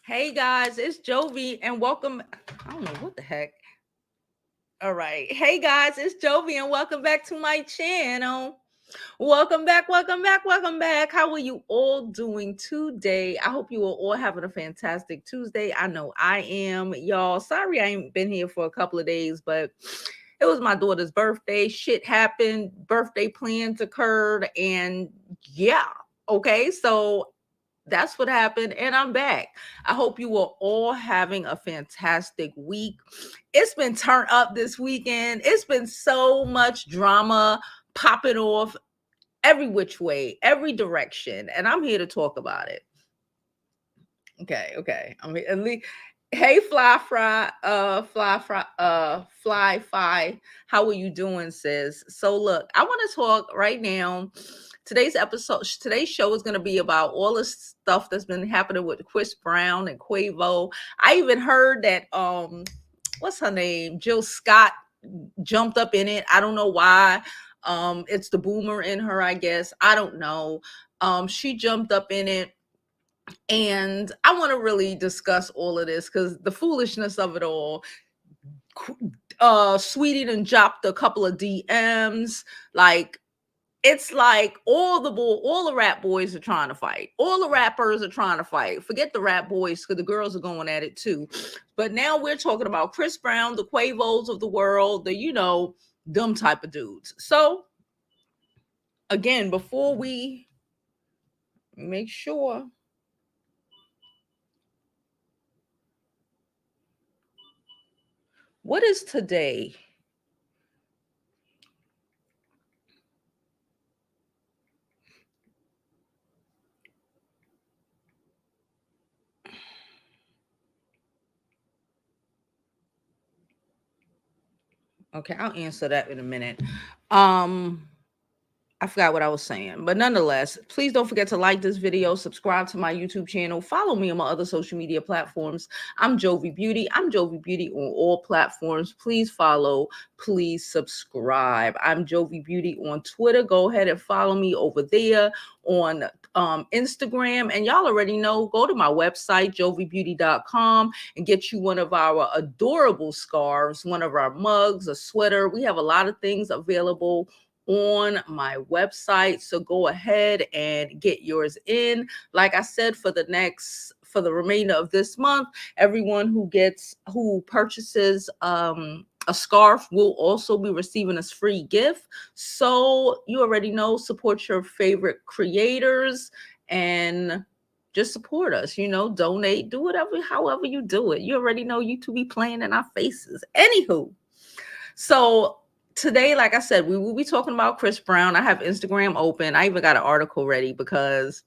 Hey guys, it's Jovi and welcome. I don't know what the heck. All right. Hey guys, it's Jovi and welcome back to my channel. Welcome back, welcome back, welcome back. How are you all doing today? I hope you are all having a fantastic Tuesday. I know I am, y'all. Sorry I ain't been here for a couple of days, but it was my daughter's birthday. Shit happened, birthday plans occurred, and yeah. Okay, so that's what happened, and I'm back. I hope you are all having a fantastic week. It's been turned up this weekend. It's been so much drama popping off every which way, every direction, and I'm here to talk about it. Okay. I'm here, at least. Hey, fly fi. How are you doing, sis? So look, I want to talk right now. Today's show is going to be about all the stuff that's been happening with Chris Brown and Quavo. I even heard that what's her name, Jill Scott, jumped up in it. I don't know why. It's the boomer in her, I guess. I don't know. She jumped up in it, and I want to really discuss all of this because the foolishness of it all. Sweetie done dropped a couple of DMs. Like, it's like all the rap boys are trying to fight. All the rappers are trying to fight. Forget the rap boys because the girls are going at it too. But now we're talking about Chris Brown, the Quavos of the world, them type of dudes. So again, before we make sure. What is today? Okay, I'll answer that in a minute. Um, I forgot what I was saying, but nonetheless, please don't forget to like this video, subscribe to my YouTube channel, follow me on my other social media platforms. I'm Jovi Beauty. I'm Jovi Beauty on all platforms. Please follow, please subscribe. I'm Jovi Beauty on Twitter. Go ahead and follow me over there on Instagram. And y'all already know, go to my website, jovibeauty.com, and get you one of our adorable scarves, one of our mugs, a sweater. We have a lot of things available on my website, so go ahead and get yours in. Like I said, for the remainder of this month, everyone who purchases a scarf will also be receiving a free gift. So you already know, support your favorite creators and just support us, donate, do whatever, however you do it. You already know YouTube be playing in our faces. Anywho, so today, like I said, we will be talking about Chris Brown. I have Instagram open. I even got an article ready because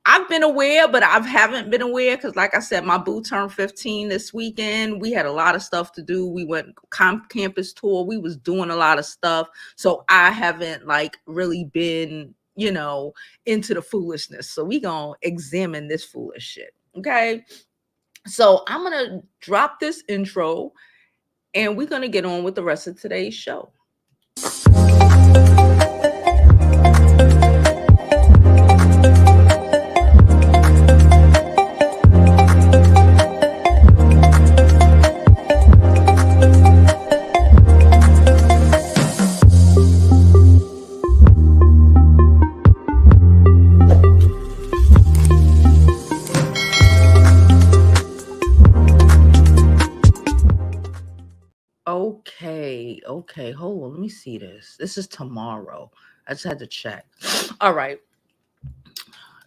I've been aware, but I haven't been aware because, like I said, my boo turned 15 this weekend. We had a lot of stuff to do. We went campus tour. We was doing a lot of stuff. So I haven't really been, into the foolishness. So we gonna examine this foolish shit. Okay. So I'm gonna drop this intro and we're going to get on with the rest of today's show. Okay. Hold on. Let me see this. This is tomorrow. I just had to check. All right.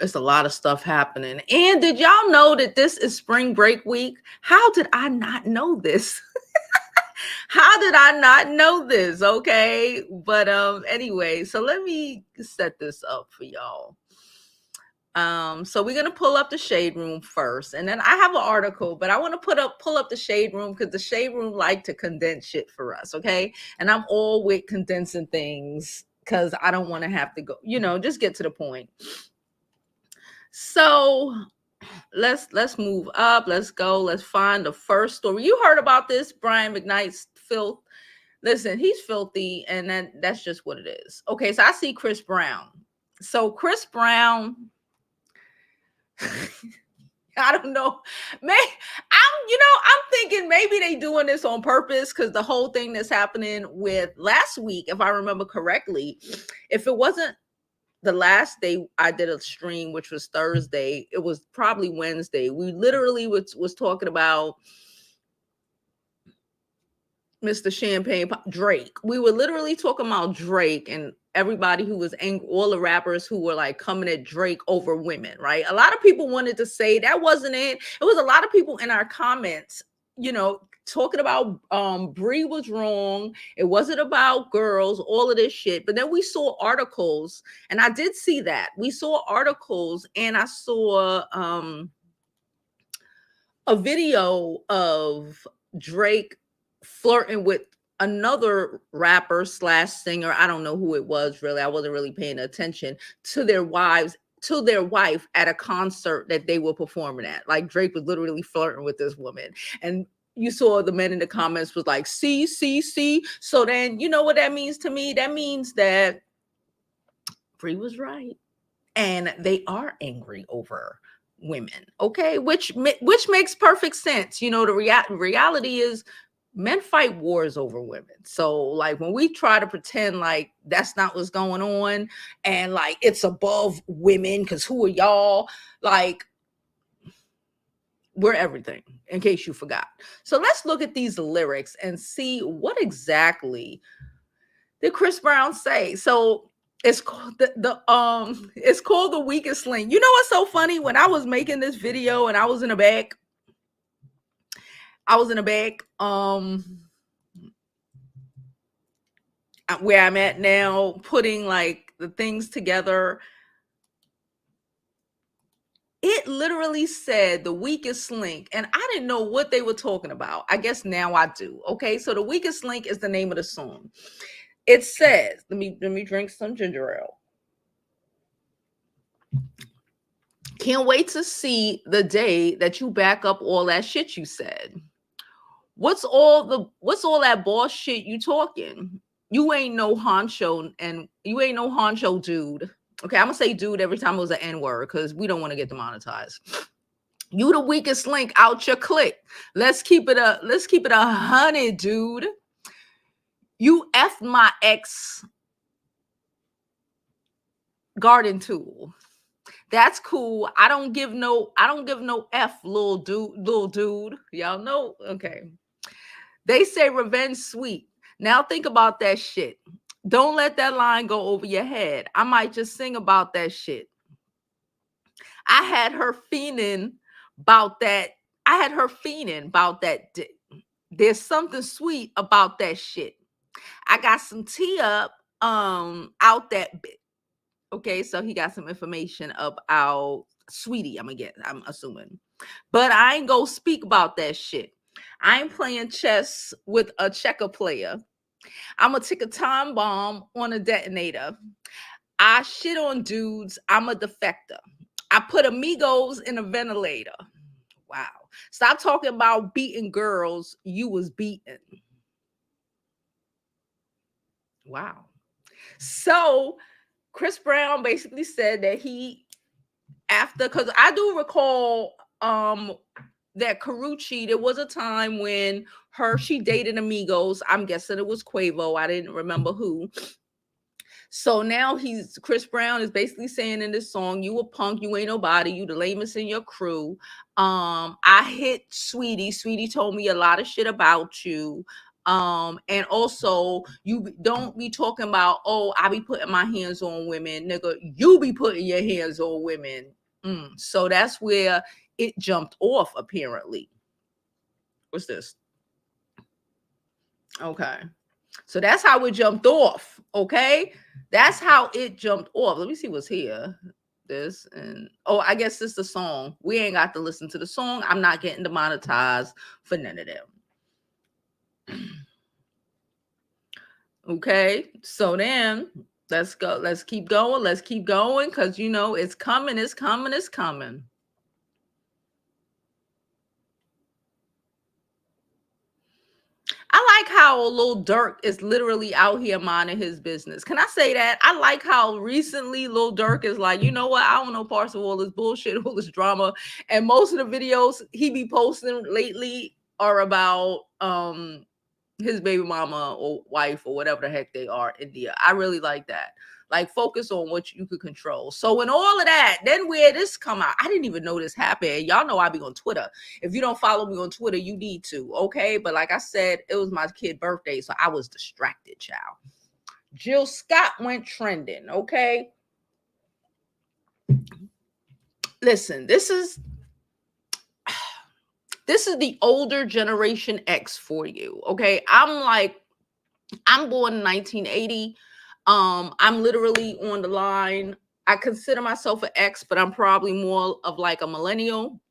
It's a lot of stuff happening. And did y'all know that this is spring break week? How did I not know this? How did I not know this? Okay. But anyway, so let me set this up for y'all. So we're gonna pull up the shade room first, and then I have an article, but I want to pull up the shade room because the shade room like to condense shit for us, okay? And I'm all with condensing things because I don't want to have to go, just get to the point. So let's move up. Let's go. Let's find the first story. You heard about this, Brian McKnight's filth. Listen, he's filthy, and that's just what it is. Okay, so I see Chris Brown. So Chris Brown. I don't know. I'm thinking maybe they doing this on purpose because the whole thing that's happening with last week, if I remember correctly, if it wasn't the last day I did a stream, which was Thursday, it was probably Wednesday. We literally was talking about Mr. Champagne Drake. We were literally talking about Drake and everybody who was angry, all the rappers who were like coming at Drake over women, right? A lot of people wanted to say that wasn't it. It was a lot of people in our comments, talking about Bree was wrong. It wasn't about girls, all of this shit. But then we saw articles, and I did see that. We saw articles, and I saw a video of Drake flirting with another rapper slash singer. I don't know who it was really. I wasn't really paying attention to their wife at a concert that they were performing at. Like Drake was literally flirting with this woman. And you saw the men in the comments was like, see. So then you know what that means to me? That means that Bree was right. And they are angry over women, okay, which makes perfect sense. The reality is men fight wars over women. So like when we try to pretend like that's not what's going on and like it's above women because who are y'all, like we're everything, in case you forgot. So let's look at these lyrics and see what exactly did Chris Brown say. So it's called it's called The Weakest Link. You know what's so funny? When I was making this video and I was in a bag, where I'm at now, putting like the things together. It literally said The Weakest Link, and I didn't know what they were talking about. I guess now I do. Okay, so The Weakest Link is the name of the song. It says, let me drink some ginger ale. Can't wait to see the day that you back up all that shit you said. What's all that boss shit you talking? You ain't no honcho, and you ain't no honcho dude. Okay, I'm gonna say dude every time it was an N-word because we don't want to get demonetized. You the weakest link out your clique. Let's keep it 100, dude. You F my ex garden tool. That's cool. I don't give no F, little dude. Y'all know? Okay. They say revenge sweet. Now think about that shit. Don't let that line go over your head. I might just sing about that shit. I had her fiending about that. There's something sweet about that shit. I got some tea up out that bit. Okay, so he got some information about Saweetie, I'm assuming. But I ain't gonna speak about that shit. I ain't playing chess with a checker player. I'm gonna take a time bomb on a detonator. I shit on dudes. I'm a defector. I put amigos in a ventilator. Wow. Stop talking about beating girls. You was beaten. Wow. So Chris Brown basically said that because I do recall that Karuchi, there was a time when she dated amigos. I'm guessing it was Quavo. I didn't remember who. So now Chris Brown is basically saying in this song, you a punk, you ain't nobody, you the lamest in your crew. I hit Saweetie. Saweetie told me a lot of shit about you. And also you don't be talking about, oh, I be putting my hands on women, nigga. You be putting your hands on women. So that's where it jumped off, apparently. What's this? Okay. So that's how it jumped off. Okay. That's how it jumped off. Let me see what's here. This and I guess it's the song. We ain't got to listen to the song. I'm not getting demonetized for none of them. Okay. So then let's go. Let's keep going. Let's keep going. Cause it's coming. It's coming. It's coming. I like how Lil Durk is literally out here minding his business. Can I say that? I like how recently Lil Durk is like, you know what? I don't know parts of all this bullshit, all this drama. And most of the videos he be posting lately are about his baby mama or wife or whatever the heck they are, India. I really like that. Like, focus on what you could control. So in all of that, then where this come out, I didn't even know this happened. Y'all know I be on Twitter. If you don't follow me on Twitter, you need to, okay? But like I said, it was my kid's birthday, so I was distracted, child. Jill Scott went trending, okay? Listen, this is the older generation X for you, okay? I'm born in 1980. I'm literally on the line. I consider myself an X, but I'm probably more of like a millennial.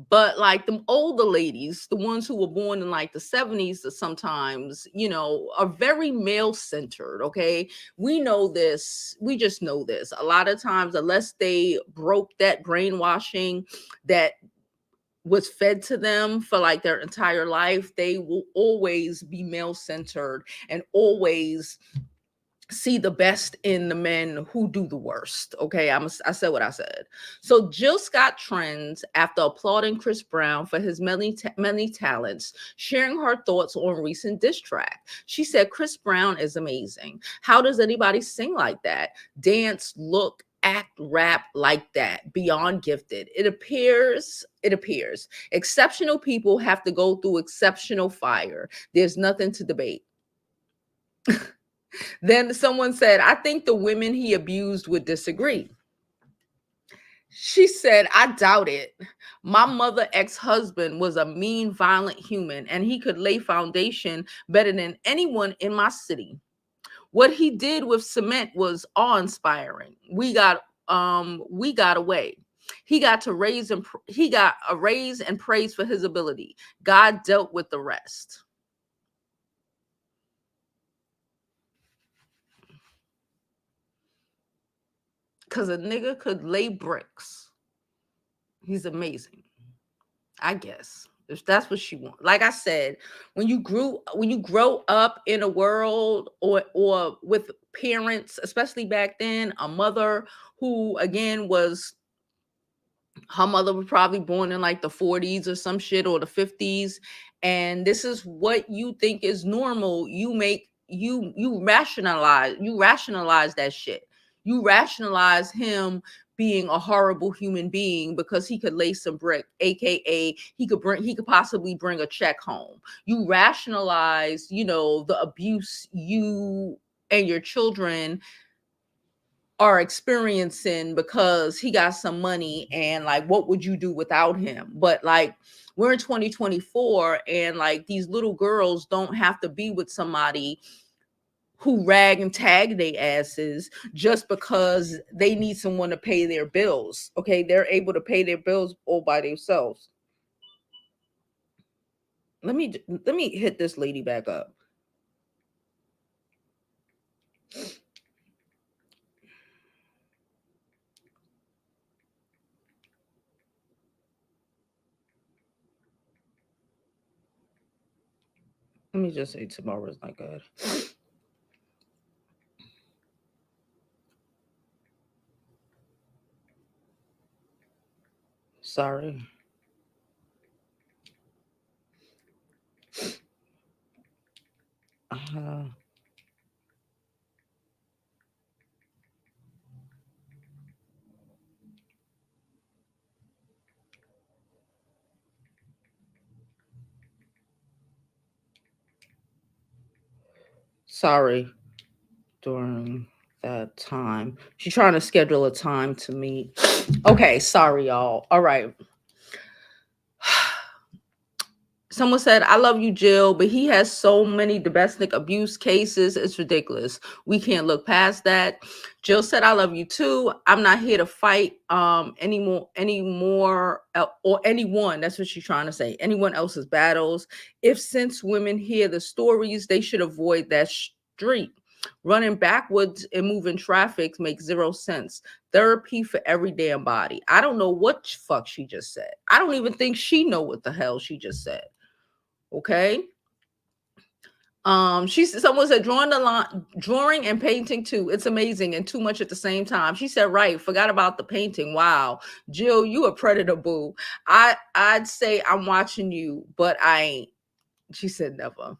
But like the older ladies, the ones who were born in like the 70s, that sometimes, are very male centered. Okay. We know this. We just know this. A lot of times, unless they broke that brainwashing that was fed to them for like their entire life, they will always be male centered and always see the best in the men who do the worst. Okay, I said what I said. So Jill Scott trends after applauding Chris Brown for his many talents, sharing her thoughts on recent diss track. She said, Chris Brown is amazing. How does anybody sing like that? Dance, look, act, rap like that. Beyond gifted. It appears exceptional people have to go through exceptional fire. There's nothing to debate. Then someone said, I think the women he abused would disagree. She said, I doubt it. My mother ex-husband was a mean, violent human, and he could lay foundation better than anyone in my city. What he did with cement was awe-inspiring. We got away. He got a raise and praise for his ability. God dealt with the rest. Because a nigga could lay bricks. He's amazing, I guess. If that's what she wants. Like I said, when you grow up in a world or with parents, especially back then, a mother who again was her mother was probably born in like the 40s or some shit, or the 50s, and this is what you think is normal. You rationalize that shit. You rationalize him being a horrible human being because he could lay some brick, aka he could possibly bring a check home. You rationalize, the abuse you and your children are experiencing because he got some money, and like, what would you do without him? But like, we're in 2024, and like, these little girls don't have to be with somebody who rag and tag their asses just because they need someone to pay their bills. Okay, they're able to pay their bills all by themselves. Let me hit this lady back up. Let me just say tomorrow's not good. Sorry. Uh, sorry. During that time, she's trying to schedule a time to meet. Okay, sorry, y'all. All right. Someone said, I love you, Jill, but he has so many domestic abuse cases. It's ridiculous. We can't look past that. Jill said, I love you too. I'm not here to fight anymore, or anyone. That's what she's trying to say. Anyone else's battles. If since women hear the stories, they should avoid that street. Running backwards and moving traffic makes zero sense. Therapy for every damn body. I don't know what fuck she just said. I don't even think she know what the hell she just said. Okay. Someone said drawing the line, drawing and painting too. It's amazing and too much at the same time. She said, right, forgot about the painting. Wow. Jill, you a predator, boo. I'd say I'm watching you, but I ain't. She said never.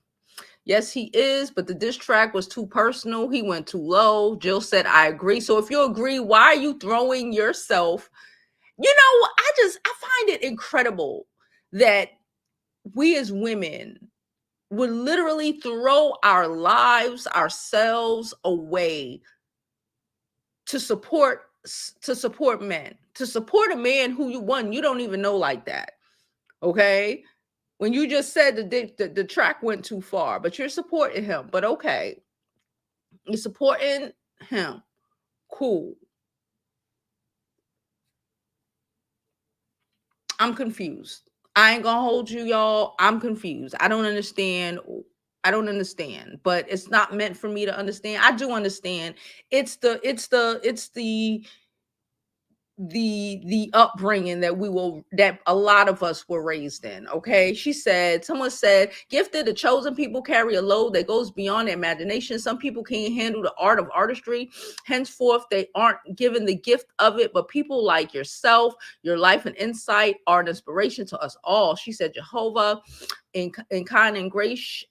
Yes, he is, but the diss track was too personal. He went too low. Jill said, I agree. So if you agree, why are you throwing yourself? You know, I find it incredible that we as women would literally throw our lives, ourselves away to support men, to support a man who you don't even know like that. Okay. When you just said the track went too far, but you're supporting him. But okay, you're supporting him. Cool. I'm confused. I ain't gonna hold you, y'all. I'm confused. I don't understand. I don't understand, but it's not meant for me to understand. I do understand. It's the upbringing that a lot of us were raised in. Okay, someone said gifted, the chosen people carry a load that goes beyond their imagination. Some people can't handle the art of artistry, henceforth they aren't given the gift of it, but people like yourself, your life and insight are an inspiration to us all. She said, Jehovah in kind and gracious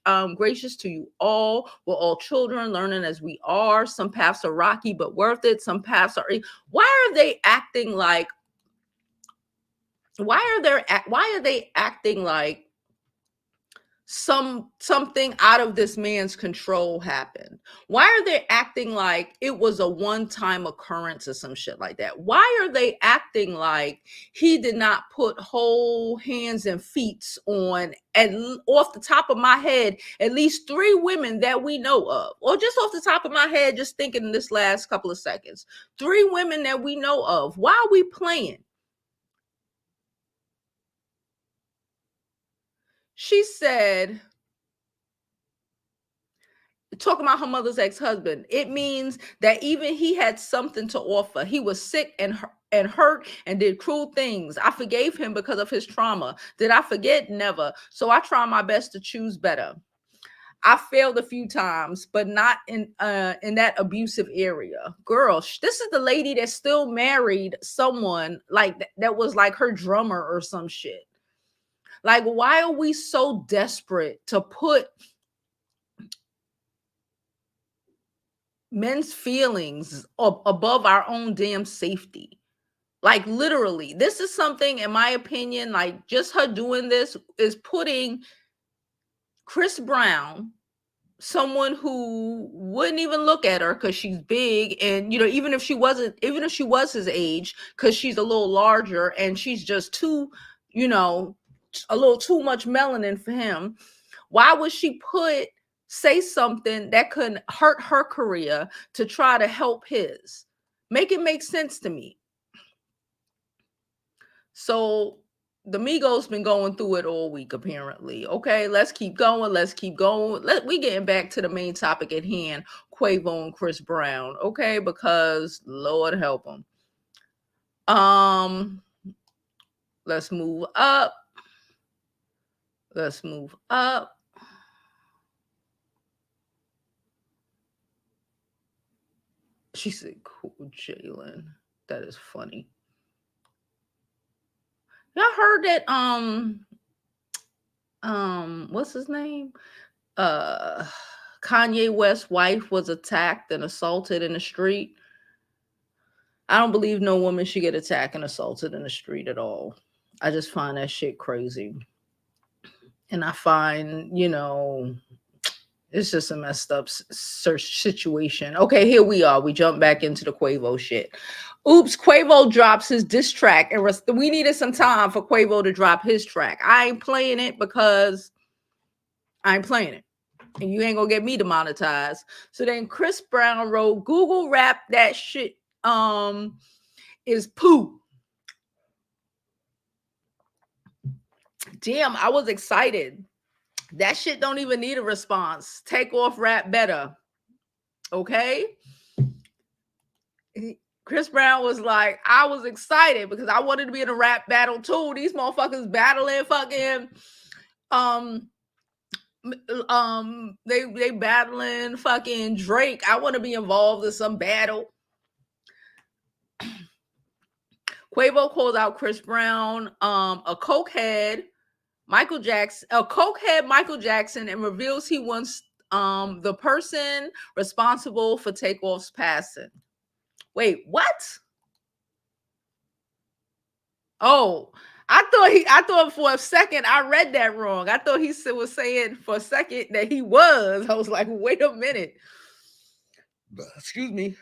to you all. We're all children learning as we are. Some paths are rocky but worth it. Some paths are. Why are they acting like? Why are they acting like something out of this man's control happened? Why are they acting like it was a one-time occurrence or some shit like that? Why are they acting like he did not put whole hands and feet on, and off the top of my head, at least 3 women that we know of, or just off the top of my head, just thinking in this last couple of seconds, 3 women that we know of? Why are we playing? She said, talking about her mother's ex-husband, it means that even he had something to offer. He was sick and hurt and did cruel things. I forgave him because of his trauma. Did I forget? Never. So I try my best to choose better. I failed a few times, but not in that abusive area. Girl, this is the lady that still married someone like that was like her drummer or some shit. Like, why are we so desperate to put men's feelings above our own damn safety? Like, literally, this is something, in my opinion, like just her doing this is putting Chris Brown, someone who wouldn't even look at her because she's big, and even if she was his age, because she's a little larger and she's just too, a little too much melanin for him. Why would she say something that could hurt her career to try to help his? Make it make sense to me. So the Migos been going through it all week, apparently. Okay, let's keep going. We getting back to the main topic at hand, Quavo and Chris Brown. Okay, because Lord help them. Let's move up. She said, cool, Jalen. That is funny. Y'all heard that what's his name? Kanye West's wife was attacked and assaulted in the street. I don't believe no woman should get attacked and assaulted in the street at all. I just find that shit crazy. And I find, it's just a messed up situation. Okay, here we are. We jump back into the Quavo shit. Oops, Quavo drops his diss track. And we needed some time for Quavo to drop his track. I ain't playing it because I ain't playing it. And you ain't gonna get me demonetized. So then Chris Brown wrote, Google rap that shit is poo. Damn, I was excited. That shit don't even need a response. Take off rap better. Okay? Chris Brown was like, I was excited because I wanted to be in a rap battle too. These motherfuckers battling fucking They battling fucking Drake. I want to be involved in some battle. Quavo calls out Chris Brown, a cokehead Michael Jackson, a cokehead Michael Jackson, and reveals he wants the person responsible for Takeoff's passing. Wait, what? Oh, I thought for a second I read that wrong. I thought he was saying for a second that he was. I was like, wait a minute. Excuse me.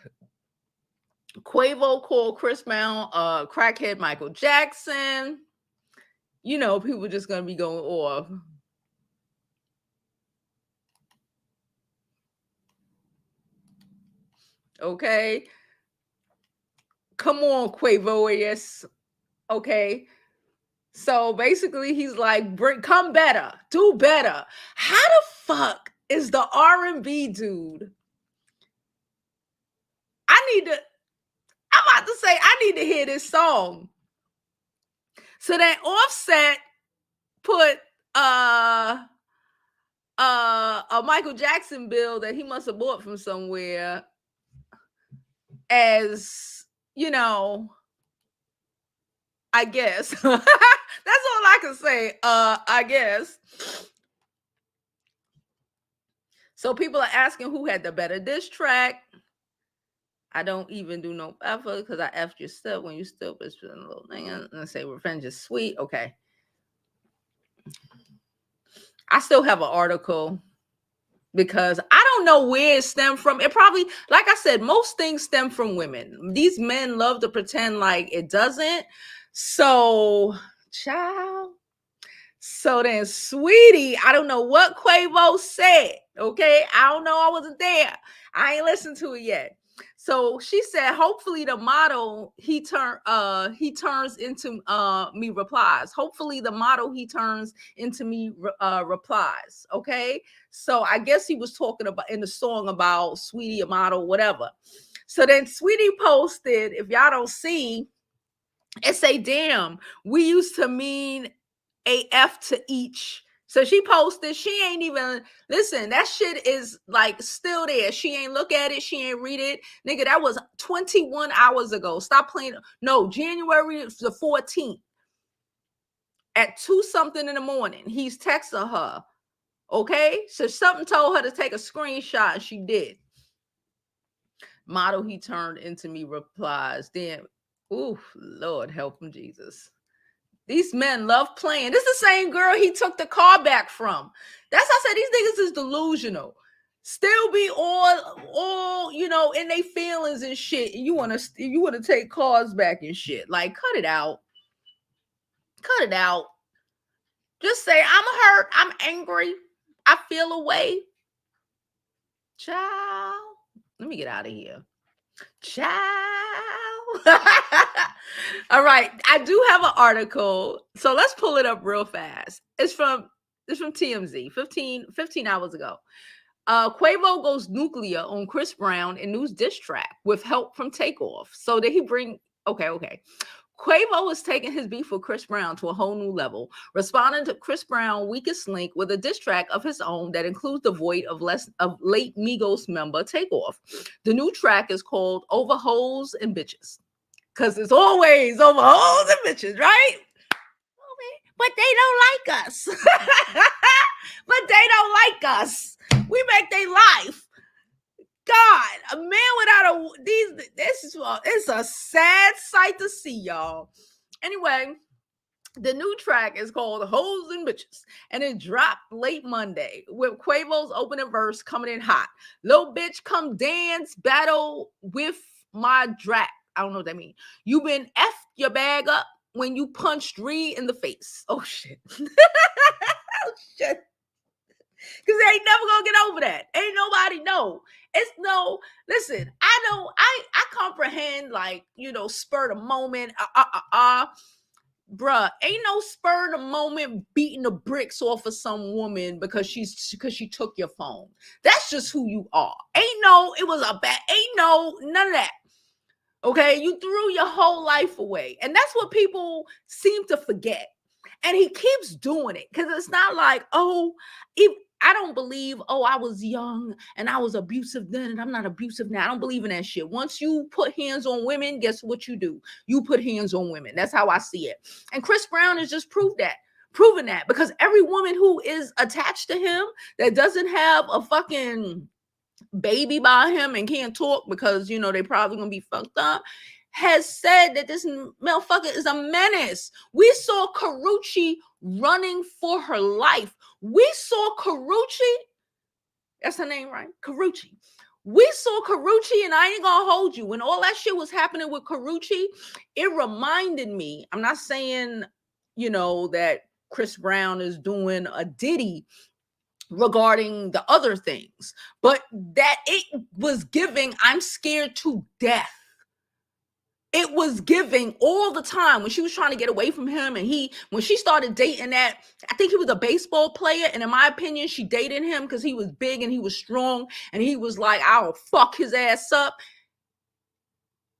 Quavo called Chris Brown crackhead Michael Jackson. You know, people just gonna be going off. Okay. Come on, Quavo, yes. Okay. So basically he's like, come better, do better. How the fuck is the R&B dude? I'm about to say, I need to hear this song. So that Offset put a Michael Jackson bill that he must have bought from somewhere as, you know, I guess. That's all I can say. I guess. So people are asking who had the better diss track. I don't even do no effort because I effed your stuff when you still was a little thing and say revenge is sweet. Okay. I still have an article because I don't know where it stemmed from. It probably, like I said, most things stem from women. These men love to pretend like it doesn't. So, child. So then, Saweetie, I don't know what Quavo said. Okay, I don't know. I wasn't there. I ain't listened to it yet. So she said, hopefully the model he turns into me replies. Hopefully the model he turns into me replies. Okay, so I guess he was talking about in the song about Saweetie, a model, whatever. So then Saweetie posted, if y'all don't see, it say, damn, we used to mean AF to each. So she posted, she ain't even listen. That shit is like still there. She ain't look at it. She ain't read it. Nigga, that was 21 hours ago. Stop playing. No, January the 14th at 2 something in the morning. He's texting her. Okay. So something told her to take a screenshot and she did. Model he turned into me replies. Damn. Ooh, Lord help him, Jesus. These men love playing. This is the same girl he took the car back from. That's how I said these niggas is delusional. Still be all you know, in their feelings and shit. You wanna take cars back and shit. Like, cut it out. Cut it out. Just say, I'm hurt. I'm angry. I feel away. Child. Let me get out of here. Child. All right, I do have an article, so let's pull it up real fast. It's from TMZ 15 hours ago. Quavo goes nuclear on Chris Brown in news diss track with help from Takeoff. So did he bring? Okay. Quavo is taking his beef with Chris Brown to a whole new level, responding to Chris Brown's weakest link with a diss track of his own that includes the void of late Migos member Takeoff. The new track is called Over Hoes and Bitches, because it's always over hoes and bitches, right? But they don't like us. But they don't like us. We make their life. God, a man without it's a sad sight to see, y'all. Anyway, the new track is called Hoes and Bitches, and it dropped late Monday with Quavo's opening verse coming in hot. Little bitch, come dance, battle with my drag. I don't know what that means. You been F your bag up when you punched Reed in the face. Oh, shit. Oh, shit. Because they ain't never gonna get over that. Ain't nobody know. It's no, listen, I comprehend, like, you know, spur the moment, bruh, ain't no spur the moment beating the bricks off of some woman because she took your phone. That's just who you are. Ain't no, it was a bad, ain't no, none of that. Okay, you threw your whole life away. And that's what people seem to forget. And he keeps doing it because it's not like, oh, I don't believe, oh, I was young and I was abusive then and I'm not abusive now. I don't believe in that shit. Once you put hands on women, guess what you do? You put hands on women. That's how I see it. And Chris Brown has just proven that, because every woman who is attached to him that doesn't have a fucking baby by him and can't talk because, you know, they probably gonna be fucked up, has said that this motherfucker is a menace. We saw Karuchi running for her life. We saw Karuchi, that's her name, right? Karuchi. We saw Karuchi, and I ain't gonna hold you. When all that shit was happening with Karuchi, it reminded me, I'm not saying, you know, that Chris Brown is doing a Diddy regarding the other things, but that it was giving, I'm scared to death. It was giving all the time when she was trying to get away from him, and when she started dating that, I think he was a baseball player, and in my opinion, she dated him because he was big and he was strong, and he was like, I'll fuck his ass up.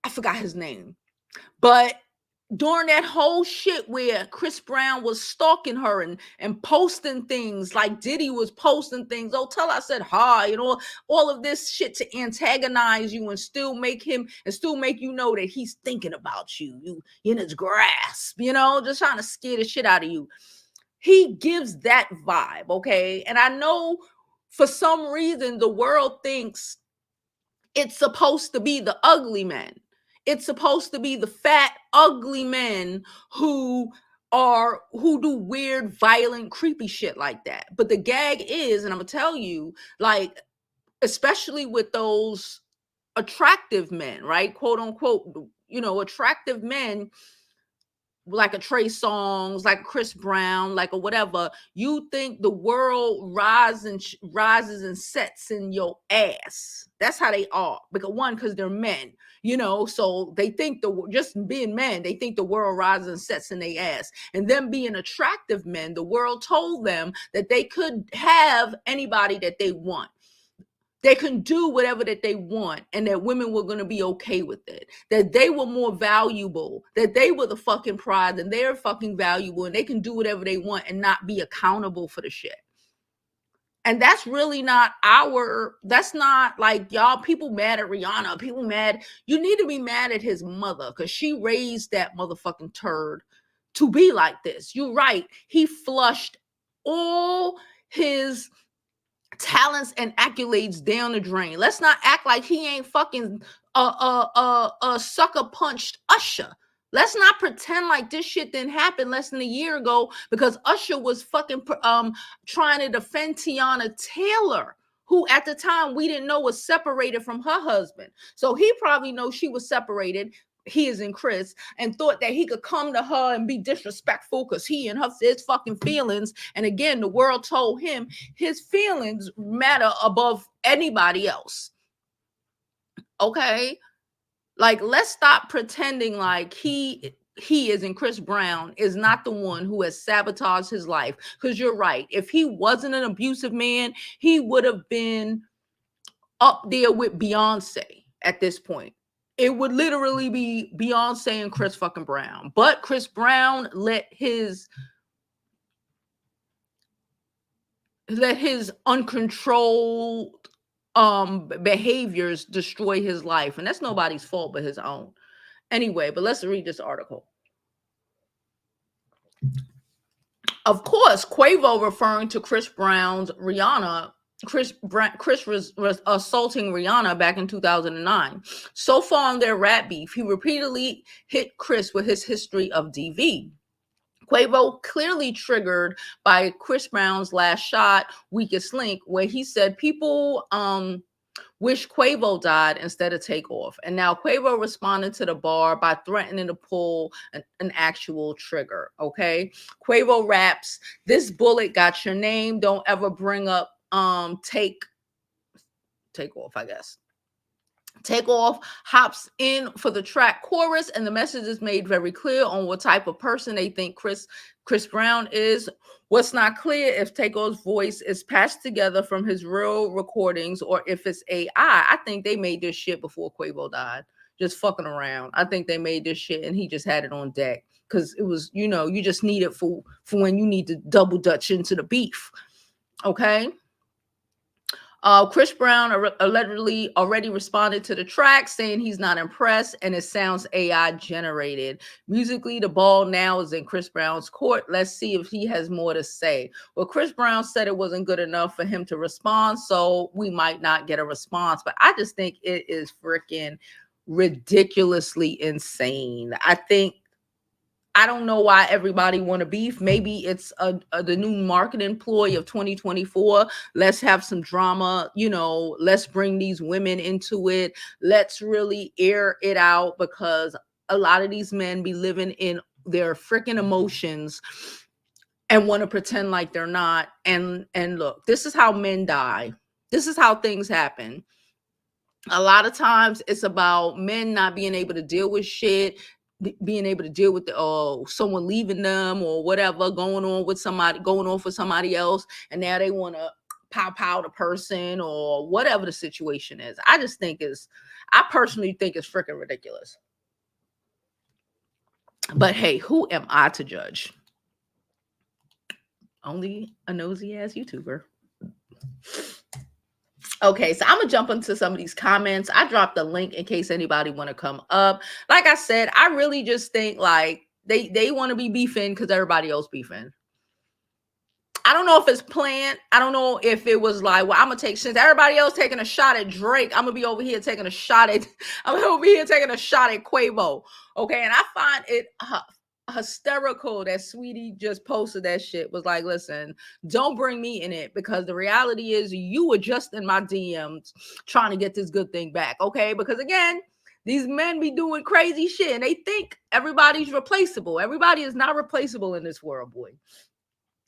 I forgot his name, but during that whole shit where Chris Brown was stalking her and posting things like Diddy was posting things, oh, tell her I said hi, you know, all of this shit to antagonize you and still make you know that he's thinking about you in his grasp, you know, just trying to scare the shit out of you. He gives that vibe, okay? And I know for some reason the world thinks it's supposed to be the ugly men. It's supposed to be the fat, ugly men who do weird, violent, creepy shit like that. But the gag is, and I'm gonna tell you, like, especially with those attractive men, right? Quote unquote, you know, attractive men like a Trey Songz, like Chris Brown, like a whatever, you think the world rises and sets in your ass. That's how they are. Because they're men, you know, so they think just being men, they think the world rises and sets in their ass. And them being attractive men, the world told them that they could have anybody that they want. They can do whatever that they want, and that women were going to be okay with it, that they were more valuable, that they were the fucking prize, and they're fucking valuable, and they can do whatever they want and not be accountable for the shit. And that's really not that's not like, y'all, people mad at Rihanna, you need to be mad at his mother, because she raised that motherfucking turd to be like this. You're right. He flushed all his talents and accolades down the drain. Let's not act like he ain't fucking sucker punched Usher. Let's not pretend like this shit didn't happen less than a year ago, because Usher was fucking trying to defend Tiana Taylor, who at the time we didn't know was separated from her husband. So he probably knows she was separated. He is in Chris, and thought that he could come to her and be disrespectful because he and his fucking feelings. And again, the world told him his feelings matter above anybody else. Okay? Like, let's stop pretending like he is, and Chris Brown is not the one who has sabotaged his life. Because you're right. If he wasn't an abusive man, he would have been up there with Beyonce at this point. It would literally be Beyonce and Chris fucking Brown. But Chris Brown let his uncontrolled behaviors destroy his life. And that's nobody's fault but his own. Anyway, but let's read this article. Of course, Quavo referring to Chris Brown's Rihanna. Chris was assaulting Rihanna back in 2009. So far on their rap beef, he repeatedly hit Chris with his history of DV. Quavo clearly triggered by Chris Brown's Last Shot, Weakest Link, where he said people wish Quavo died instead of Takeoff. And now Quavo responded to the bar by threatening to pull an actual trigger. Okay. Quavo raps, "This bullet got your name. Don't ever bring up Takeoff, I guess." Takeoff hops in for the track chorus, and the message is made very clear on what type of person they think Chris Brown is. What's not clear if Takeoff's voice is patched together from his real recordings or if it's AI. I think they made this shit before Quavo died, just fucking around. I think they made this shit and he just had it on deck because it was, you just need it for when you need to double dutch into the beef. Okay. Chris Brown allegedly already responded to the track saying he's not impressed and it sounds AI generated. Musically, the ball now is in Chris Brown's court. Let's see if he has more to say. Well, Chris Brown said it wasn't good enough for him to respond, so we might not get a response. But I just think it is freaking ridiculously insane. I don't know why everybody want to beef. Maybe it's the new marketing ploy of 2024. Let's have some drama. Let's bring these women into it. Let's really air it out, because a lot of these men be living in their freaking emotions and want to pretend like they're not. And look, this is how men die. This is how things happen. A lot of times it's about men not being able to deal with shit, being able to deal with someone leaving them or whatever, going on for somebody else, and now they want to pow the person or whatever the situation is. I personally think it's freaking ridiculous. But hey, who am I to judge? Only a nosy ass YouTuber. Okay, so I'm gonna jump into some of these comments. I dropped the link in case anybody want to come up. Like I said, I really just think like they want to be beefing because everybody else beefing. I don't know if it's planned. I don't know if it was like, well, I'm gonna take, since everybody else taking a shot at Drake, I'm gonna be over here taking a shot at Quavo. Okay, and I find it hysterical that Saweetie just posted that shit. Was like, listen, don't bring me in it, because the reality is you were just in my DMs trying to get this good thing back. Okay, because again, these men be doing crazy shit and they think everybody's replaceable. Everybody is not replaceable in this world, boy.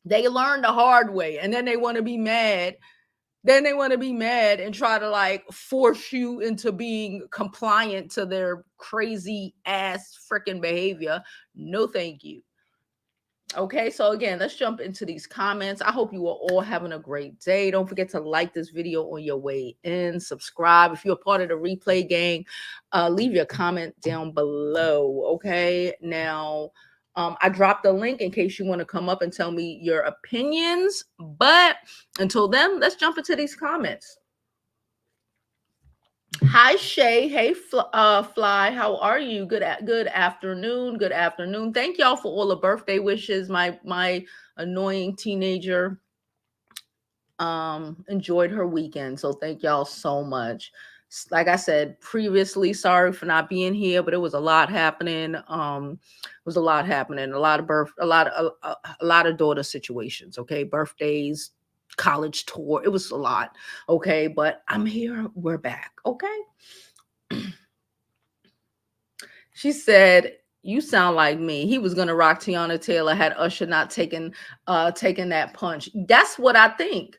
They learn the hard way, and then they want to be mad. And try to like force you into being compliant to their crazy ass freaking behavior. No, thank you. Okay, so again, let's jump into these comments. I hope you are all having a great day. Don't forget to like this video on your way in. Subscribe. If you're a part of the replay gang, leave your comment down below. Okay, now I dropped the link in case you want to come up and tell me your opinions. But until then, let's jump into these comments. Hi Shay, hey Fly, how are you? Good afternoon. Good afternoon. Thank y'all for all the birthday wishes. My annoying teenager enjoyed her weekend, so thank y'all so much. Like I said previously, sorry for not being here, but it was a lot happening. A lot of daughter situations. Okay, birthdays, college tour. It was a lot. Okay, but I'm here. We're back. Okay. She said, you sound like me. He was gonna rock Tiana Taylor had Usher not taken that punch. That's what I think.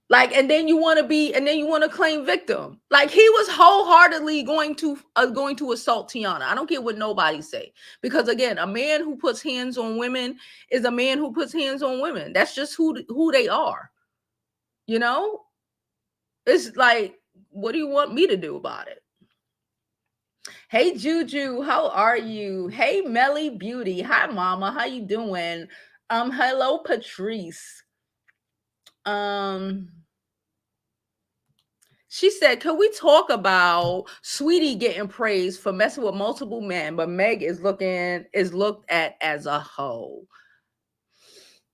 Like, and then you want to claim victim. Like, he was wholeheartedly going to assault Tiana. I don't care what nobody say, because again, a man who puts hands on women is a man who puts hands on women. That's just who they are. It's like, what do you want me to do about it? Hey Juju, how are you? Hey Melly Beauty, hi mama, how you doing? Hello Patrice. She said, "Could we talk about Saweetie getting praised for messing with multiple men, but Meg is looked at as a hoe?"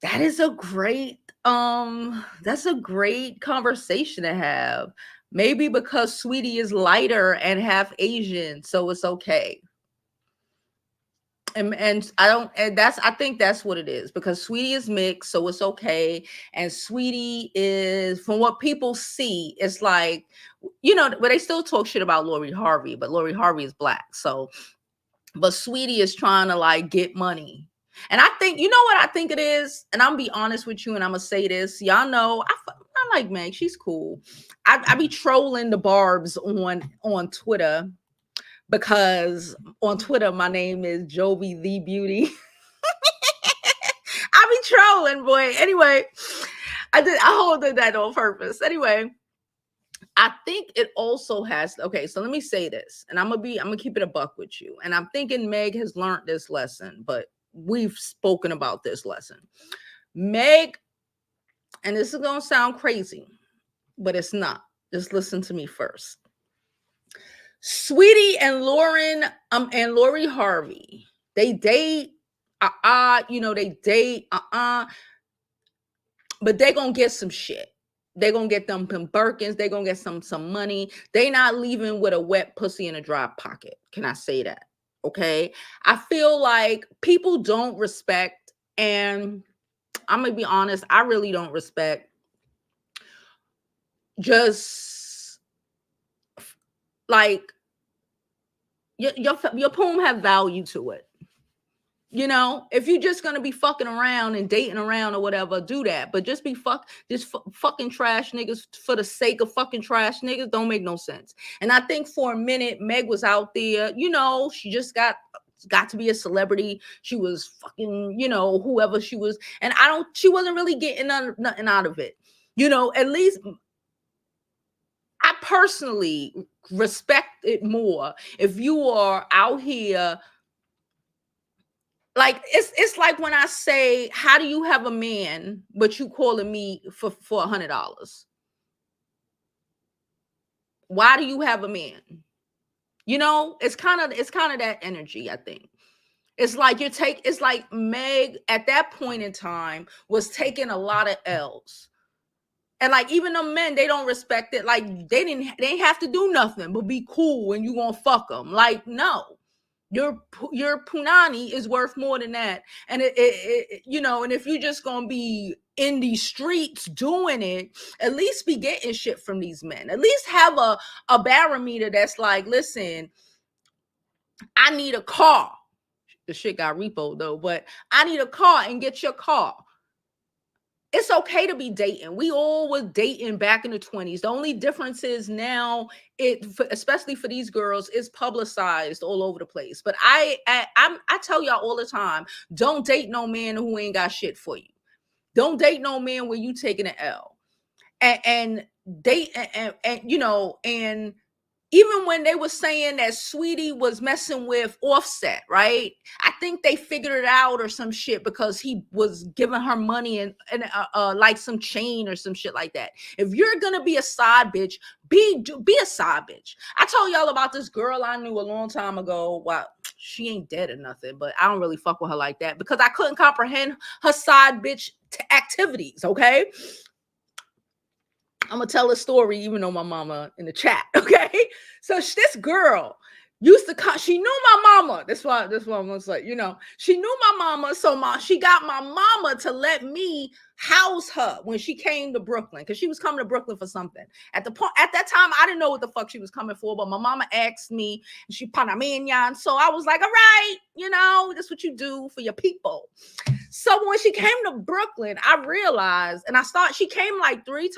That is a great that's a great conversation to have. Maybe because Saweetie is lighter and half Asian, so it's okay. And I think that's what it is, because Saweetie is mixed, so it's okay. And Saweetie is, from what people see, it's like, but they still talk shit about Lori Harvey, but Lori Harvey is black. So, but Saweetie is trying to like get money. And I think, you know what I think it is? And I'm gonna be honest with you, and I'm gonna say this. Y'all know I like Meg. She's cool. I be trolling the Barbs on Twitter, because on Twitter my name is Jovi the Beauty. I be trolling, boy. Anyway, I hold that on purpose. Anyway, I think it also has, okay, so let me say this, and I'm gonna keep it a buck with you. And I'm thinking Meg has learned this lesson, but we've spoken about this lesson. Meg, and this is gonna sound crazy, but it's not. Just listen to me first. Saweetie and Lori Harvey, they date, they date, but they gonna get some shit. They gonna get them Birkins. They gonna get some money. They not leaving with a wet pussy in a dry pocket. Can I say that? Okay. I feel like people don't respect, and I'm gonna be honest, I really don't respect just like your poem have value to it. If you're just gonna be fucking around and dating around or whatever, do that. But just fucking trash niggas for the sake of fucking trash niggas don't make no sense. And I think for a minute Meg was out there, she just got to be a celebrity. She was fucking, whoever she was, and she wasn't really getting nothing out of it. At least I personally respect it more if you are out here. Like it's like when I say, how do you have a man, but you calling me for $100? Why do you have a man? It's kind of that energy, I think. It's like it's like Meg at that point in time was taking a lot of L's. And like even the men, they don't respect it. Like they didn't have to do nothing but be cool and you gonna fuck them. Like, no. Your punani is worth more than that. And and if you're just gonna be in these streets doing it, at least be getting shit from these men. At least have a barometer that's like, listen, I need a car. The shit got repoed though, but I need a car, and get your car. It's okay to be dating. We all were dating back in the 20s. The only difference is now, especially for these girls, is publicized all over the place. But I tell y'all all the time, don't date no man who ain't got shit for you. Don't date no man where you taking an L. And date and even when they were saying that Saweetie was messing with Offset, right? I think they figured it out or some shit because he was giving her money and like some chain or some shit like that. If you're gonna be a side bitch, be a side bitch. I told y'all about this girl I knew a long time ago. Well, she ain't dead or nothing, but I don't really fuck with her like that because I couldn't comprehend her side bitch activities. Okay. I'm gonna tell a story, even though my mama in the chat. Okay, so this girl used to come. She knew my mama. That's why I'm gonna say, she knew my mama. So she got my mama to let me house her when she came to Brooklyn, because she was coming to Brooklyn for something. At that time, I didn't know what the fuck she was coming for, but my mama asked me, and she Panamanian. So I was like, all right, that's what you do for your people. So when she came to Brooklyn, I realized, and she came like 3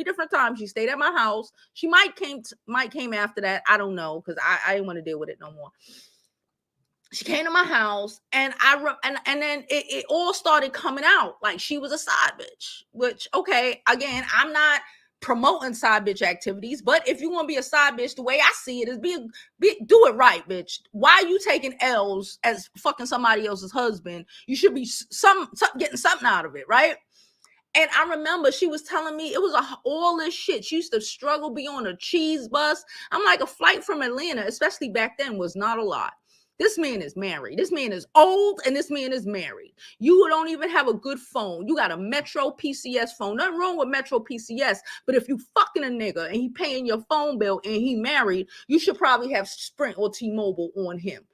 different times. She stayed at my house. She might came after that. I don't know, because I didn't want to deal with it no more. She came to my house, and and then it all started coming out like she was a side bitch. Which, okay, again, I'm not promoting side bitch activities, but if you want to be a side bitch, the way I see it is do it right, bitch. Why are you taking L's as fucking somebody else's husband? You should be getting something out of it, right? And I remember she was telling me it was all this shit. She used to struggle, be on a cheese bus. I'm like, a flight from Atlanta, especially back then, was not a lot. This man is married. This man is old, and this man is married. You don't even have a good phone. You got a Metro PCS phone. Nothing wrong with Metro PCS, but if you fucking a nigga and he paying your phone bill and he married, you should probably have Sprint or T-Mobile on him.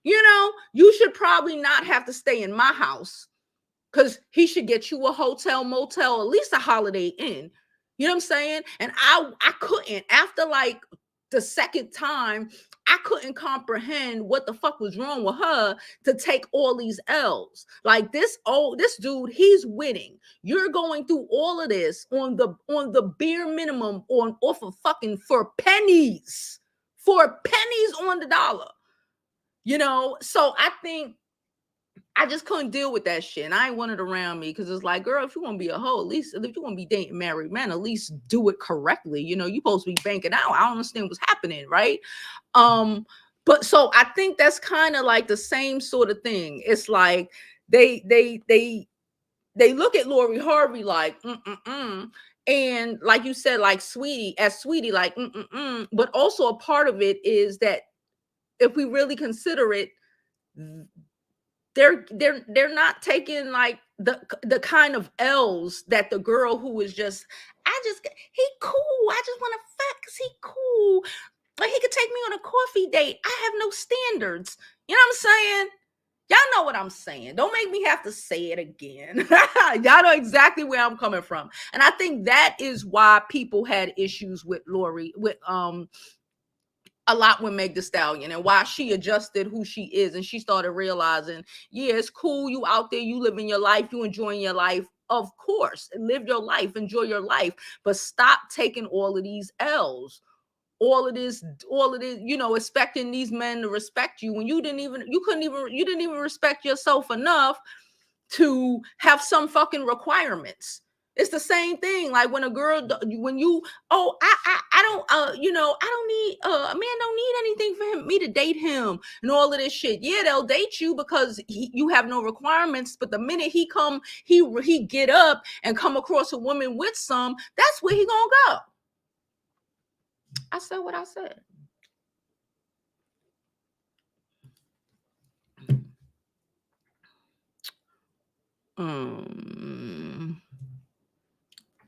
You should probably not have to stay in my house, because he should get you a hotel, motel, at least a Holiday Inn. You know what I'm saying? And I couldn't, after like the second time, I couldn't comprehend what the fuck was wrong with her to take all these L's. Like this dude, he's winning. You're going through all of this on the bare minimum off of fucking for pennies on the dollar. So I think I just couldn't deal with that shit. And I ain't want it around me, because it's like, girl, if you want to be a hoe, at least if you want to be dating married men, at least do it correctly. You supposed to be banking out. I don't understand what's happening, right? But so I think that's kind of like the same sort of thing. It's like they look at Lori Harvey like, And like you said, like Saweetie, like, but also a part of it is that if we really consider it, they're not taking like the kind of L's that the girl who was just, he cool. I just want to fuck because he cool. Like he could take me on a coffee date. I have no standards. You know what I'm saying? Y'all know what I'm saying. Don't make me have to say it again. Y'all know exactly where I'm coming from. And I think that is why people had issues with Lori, with a lot with Meg Thee Stallion, and why she adjusted who she is, and she started realizing, yeah, it's cool, you out there, you living your life, you enjoying your life. Of course, live your life, enjoy your life, but stop taking all of these L's. All of this, you know, expecting these men to respect you when you didn't even respect yourself enough to have some fucking requirements. It's the same thing. Like when a girl, when you, oh, I don't, you know, I don't need, a man don't need anything for me to date him and all of this shit. Yeah, they'll date you because you have no requirements. But the minute he get up and come across a woman with some, that's where he gonna go. I said what I said.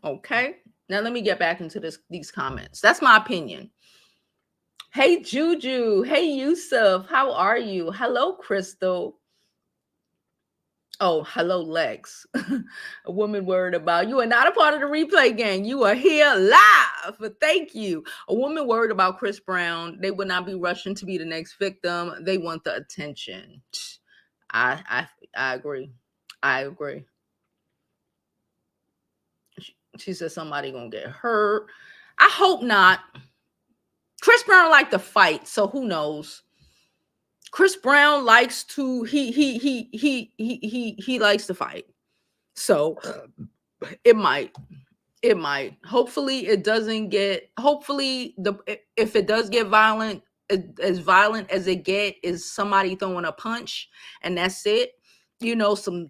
Okay. Now let me get back into these comments. That's my opinion. Hey Juju. Hey Yusuf. How are you? Hello, Crystal. Oh, hello, Lex. A woman worried about you are not a part of the replay gang. You are here live. But thank you. A woman worried about Chris Brown. They would not be rushing to be the next victim. They want the attention. I agree. I agree. She said somebody gonna get hurt. I hope not. Chris Brown like to fight, so who knows? Chris Brown likes to he likes to fight. So it might. Hopefully it doesn't get, hopefully if it does get violent, as violent as it get is somebody throwing a punch and that's it. You know, some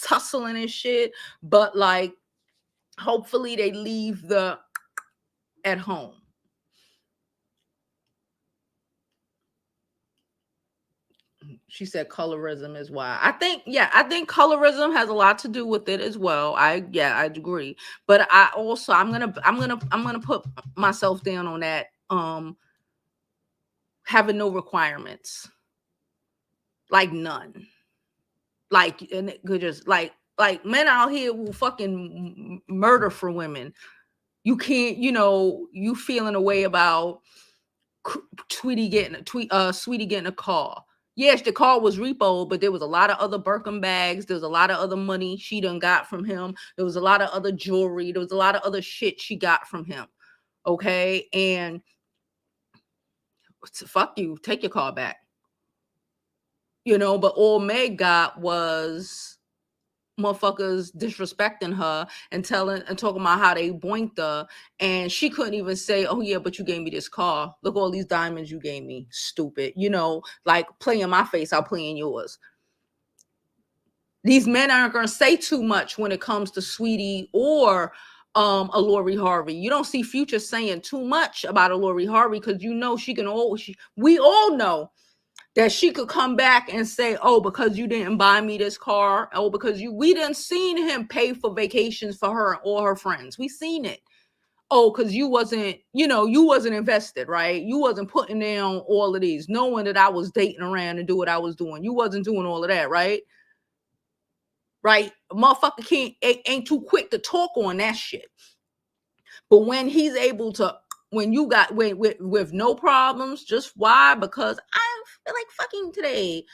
tussling and shit, but like hopefully they leave the at home. She said colorism is why. I think colorism has a lot to do with it as well. I agree. But I'm gonna put myself down on that. Having no requirements. Like none. Like, and it could just like men out here will fucking murder for women. You can't, you know, you feeling a way about Sweetie getting a car. Yes, the car was repoed, but there was a lot of other Birkin bags. There was a lot of other money she done got from him. There was a lot of other jewelry. There was a lot of other shit she got from him. Okay, and fuck you, take your car back. You know, but all Meg got was motherfuckers disrespecting her and talking about how they boinked her, and she couldn't even say, oh yeah, but you gave me this car, look all these diamonds you gave me, stupid. You know, like play in my face, I'll play in yours. These men aren't going to say too much when it comes to Saweetie or a Lori Harvey. You don't see Future saying too much about a Lori Harvey because you know we all know that she could come back and say, oh, because you didn't buy me this car, oh, because we didn't seen him pay for vacations for her and all her friends. We seen it. Oh, because you wasn't invested, right? You wasn't putting down all of these, knowing that I was dating around and do what I was doing. You wasn't doing all of that, right? Right? A motherfucker ain't too quick to talk on that shit. But when he's able to, when you got with no problems, just why? Because I feel like fucking today.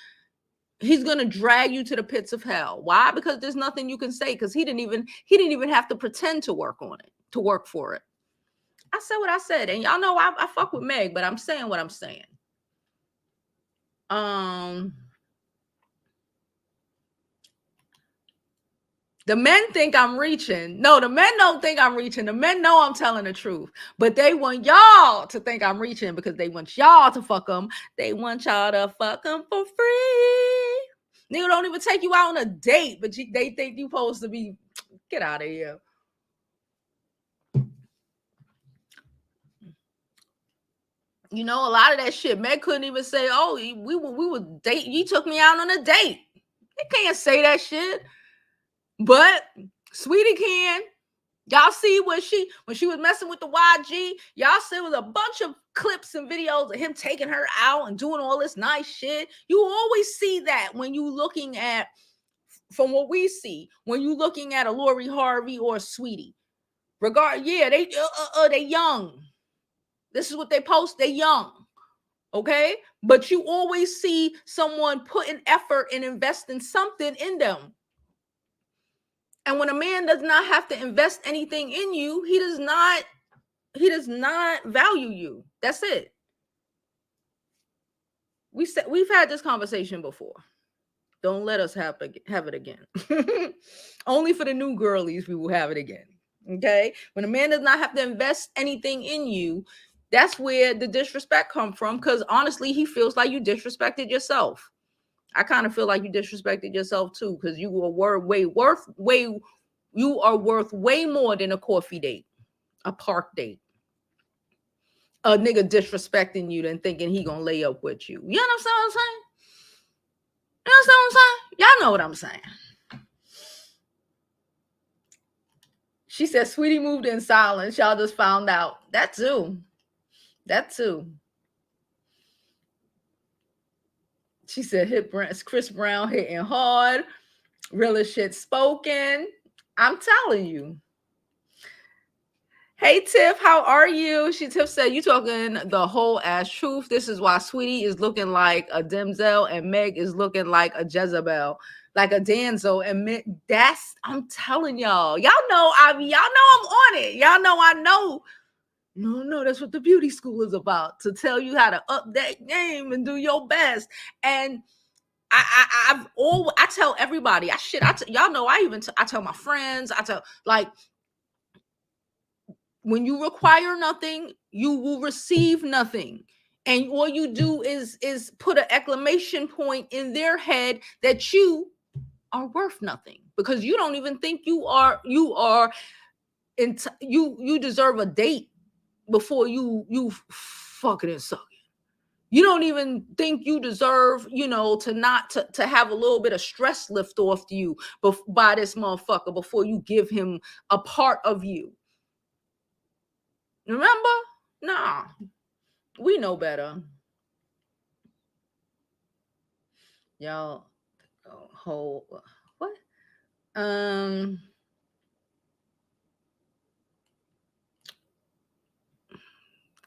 He's gonna drag you to the pits of hell. Why? Because there's nothing you can say. Because he didn't even have to pretend to work on it, to work for it. I said what I said, and y'all know I fuck with Meg, but I'm saying what I'm saying. The men think I'm reaching. No, the men don't think I'm reaching. The men know I'm telling the truth. But they want y'all to think I'm reaching because they want y'all to fuck them. They want y'all to fuck them for free. Nigga don't even take you out on a date, but they think you supposed to be, get out of here. You know, a lot of that shit, Meg couldn't even say, "Oh, we were date. You took me out on a date." They can't say that shit, but Saweetie can. Y'all see when she was messing with the YG, y'all see it was a bunch of clips and videos of him taking her out and doing all this nice shit. You always see that when you looking at, from what we see, when you looking at a Lori Harvey or a Saweetie. Yeah, they young. This is what they post. They young. Okay, but you always see someone putting effort and investing something in them. And when a man does not have to invest anything in you, he does not value you. That's it. We've had this conversation before. Don't let us have it again. Only for the new girlies we will have it again. Okay, when a man does not have to invest anything in you, that's where the disrespect comes from, because honestly he feels like you disrespected yourself. I kind of feel like you disrespected yourself too, because you are worth way more than a coffee date, a park date, a nigga disrespecting you than thinking he gonna lay up with you. You understand what I'm saying? You understand what I'm saying? Y'all know what I'm saying. She said Saweetie moved in silence. Y'all just found out. That too. She said Chris Brown hitting hard. Realest shit spoken. I'm telling you. Hey Tiff, how are you? Tiff said, you talking the whole ass truth. This is why Saweetie is looking like a Denzel and Meg is looking like a Jezebel, like a Danzo. And I'm telling y'all. Y'all know I'm on it. Y'all know I know. No, that's what the beauty school is about, to tell you how to up that game and do your best. And I tell everybody, y'all know I tell my friends, I tell, like, when you require nothing, you will receive nothing. And all you do is put an exclamation point in their head that you are worth nothing, because you don't even think you deserve a date before you fucking and sucking. You don't even think you deserve, to have a little bit of stress lift off you by this motherfucker before you give him a part of you. Remember? Nah, we know better. Y'all, what?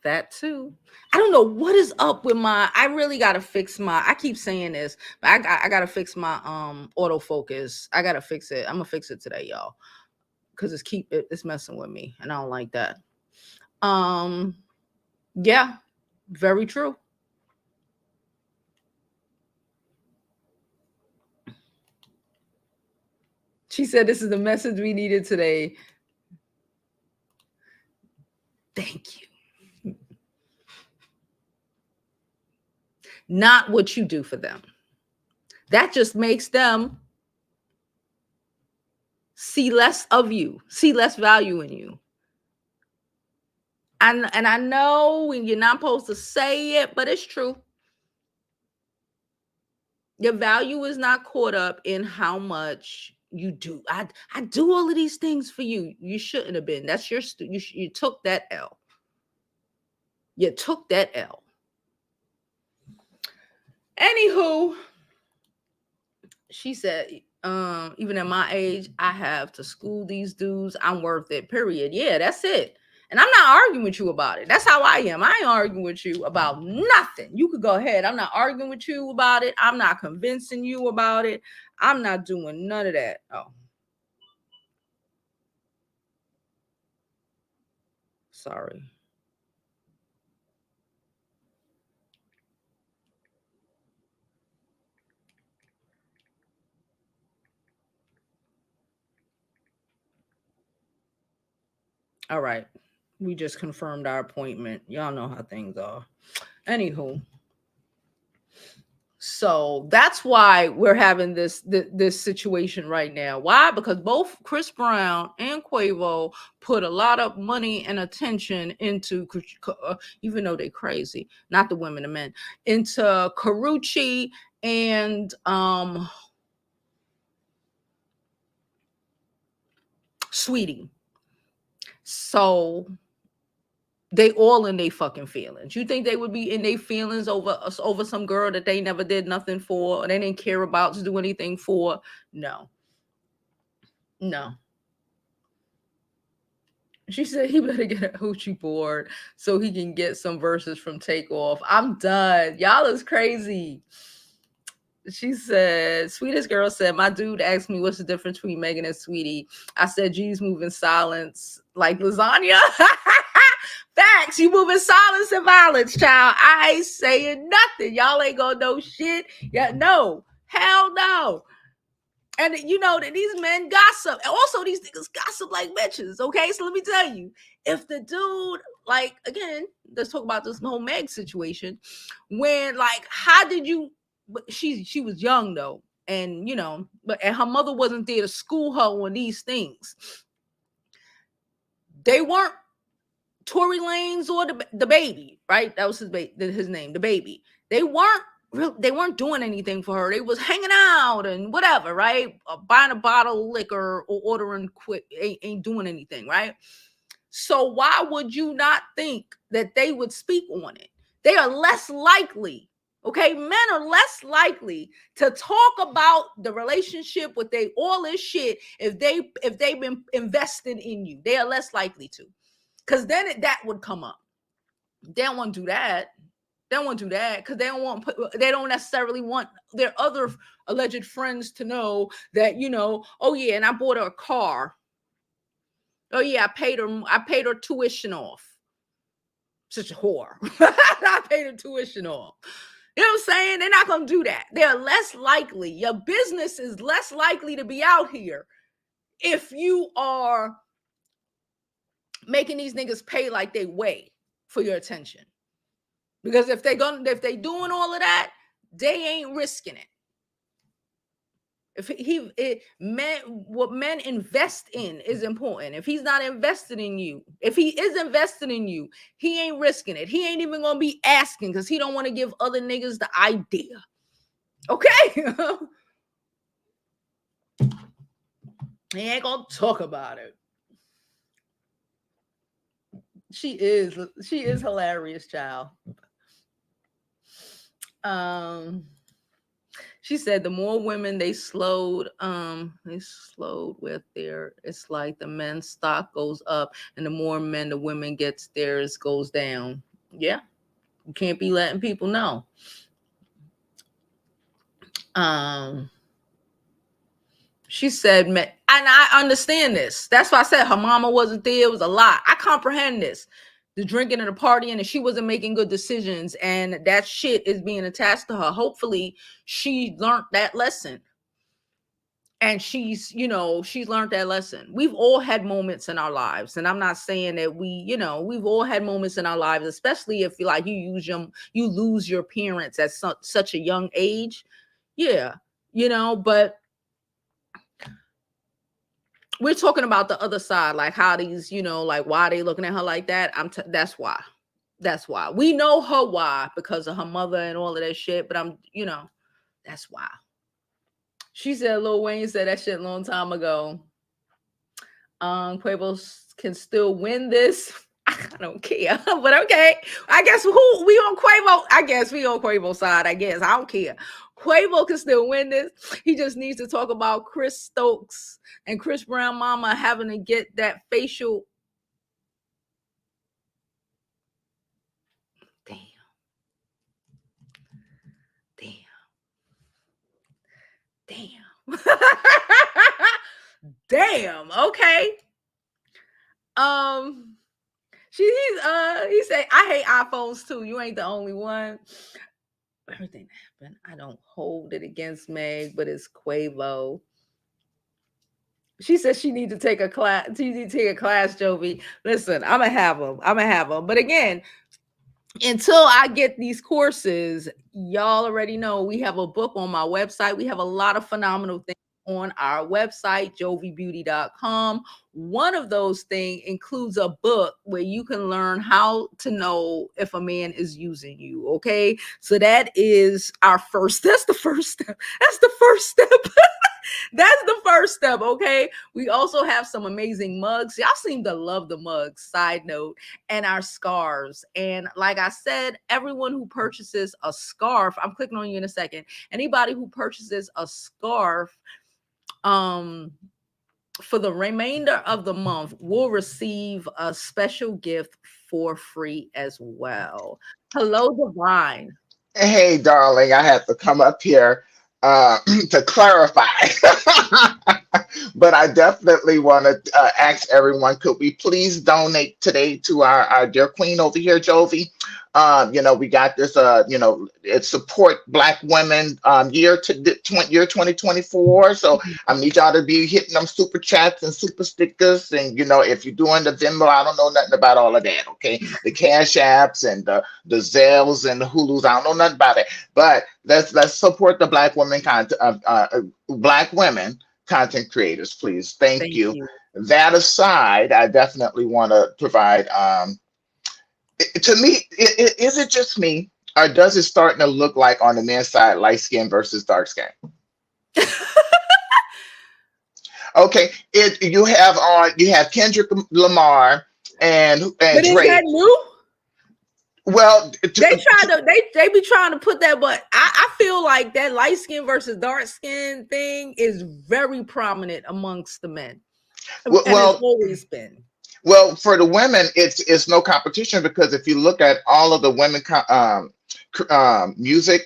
That too. I don't know what is up with I really gotta fix I keep saying this, but I gotta fix my autofocus. I gotta fix it. I'm gonna fix it today, y'all, because it's messing with me, and I don't like that. Yeah, very true. She said this is the message we needed today. Thank you. Not what you do for them. That just makes them see less of you, see less value in you. And I know you're not supposed to say it, but it's true. Your value is not caught up in how much you do. I do all of these things for you. You shouldn't have been. That's you took that L. You took that L. Anywho, she said, even at my age, I have to school these dudes. I'm worth it, period. Yeah, that's it. And I'm not arguing with you about it. That's how I am. I ain't arguing with you about nothing. You could go ahead. I'm not arguing with you about it. I'm not convincing you about it. I'm not doing none of that. Oh. Sorry. All right. We just confirmed our appointment. Y'all know how things are. Anywho. So that's why we're having this situation right now. Why? Because both Chris Brown and Quavo put a lot of money and attention into, even though they crazy, not the women, the men, into Carucci and Saweetie. So they all in their fucking feelings. You think they would be in their feelings over some girl that they never did nothing for, or they didn't care about to do anything for? No. No. She said he better get a hoochie board so he can get some verses from Takeoff. I'm done. Y'all is crazy. She said, sweetest girl said, my dude asked me what's the difference between Megan and Saweetie. I said, G's move in silence like lasagna. Facts. You move in silence and violence, child. I ain't saying nothing. Y'all ain't gonna know shit. Yeah, no. Hell no. And you know that these men gossip. And also these niggas gossip like bitches. Okay, so let me tell you, if the dude, like, again, let's talk about this whole Meg situation. When, like, how did you, she was young though, and you know, and her mother wasn't there to school her on these things. They weren't Tory Lanez or the baby, right? That was his name, the baby. They weren't doing anything for her. They was hanging out and whatever, right? Buying a bottle of liquor or ordering quick ain't doing anything, right? So why would you not think that they would speak on it? They are less likely, okay? Men are less likely to talk about the relationship with all this shit if they've been invested in you. They are less likely to, because then that would come up. They don't want to do that. They don't want to do that because they don't necessarily want their other alleged friends to know that, you know, oh yeah, and I bought her a car. Oh yeah, I paid her tuition off. Such a whore. I paid her tuition off. You know what I'm saying? They're not gonna do that. They're less likely. Your business is less likely to be out here if you are making these niggas pay like they weigh for your attention. Because if they doing all of that, they ain't risking it. What men invest in is important. If he's not invested in you, if he is invested in you, he ain't risking it. He ain't even gonna be asking because he don't want to give other niggas the idea. Okay. He ain't gonna talk about it. She is hilarious, child. She said the more women they slowed with their, it's like the men's stock goes up, and the more men the women gets theirs goes down. Yeah, you can't be letting people know. She said, and I understand this. That's why I said her mama wasn't there. It was a lot. I comprehend this. The drinking and the partying, and she wasn't making good decisions, and that shit is being attached to her. Hopefully she learned that lesson, and she's learned that lesson. We've all had moments in our lives, and I'm not saying that we've all had moments in our lives, especially if you lose your parents at such a young age. Yeah, but we're talking about the other side, like how these, like why are they looking at her like that? That's why. That's why. We know her why, because of her mother and all of that shit, but that's why. She said Lil Wayne said that shit a long time ago. Quavo can still win this. I don't care, but okay. I guess we on Quavo. I guess we on Quavo's side. I guess I don't care. Quavo can still win this. He just needs to talk about Chris Stokes and Chris Brown mama having to get that facial. Damn. Damn. Okay. He said, I hate iPhones too. You ain't the only one. Everything that happened, I don't hold it against Meg, but it's Quavo. She said she need to take a class. She need to take a class, Jovi. Listen, I'm gonna have them. But again, until I get these courses, y'all already know we have a book on my website. We have a lot of phenomenal things on our website, JOVIBEAUTY.com. One of those things includes a book where you can learn how to know if a man is using you. Okay. So that is our first, that's the first step. That's the first step. That's the first step, okay? We also have some amazing mugs. Y'all seem to love the mugs, side note, and our scarves. And like I said, everyone who purchases a scarf, I'm clicking on you in a second. Anybody who purchases a scarf, um, for the remainder of the month will receive a special gift for free as well. Hello, Divine. Hey, darling, I have to come up here to clarify. But I definitely want to ask everyone, could we please donate today to our dear queen over here, Jovi? We got this, it support Black women year 2024. So I need y'all to be hitting them super chats and super stickers. And, if you're doing the Venmo, I don't know nothing about all of that. Okay. The Cash Apps and the Zelles and the Hulus, I don't know nothing about it. But let's support the Black women Black women content creators, please. Thank Thank you. you. That aside, I definitely want to provide. To me, is it just me, or does it starting to look like on the men's side, light skin versus dark skin? Okay, you have Kendrick Lamar and But is that Drake. new? Well, They be trying to put that, but I feel like that light skin versus dark skin thing is very prominent amongst the men, and it's well, always been. well, for the women, it's no competition because if you look at all of the women music,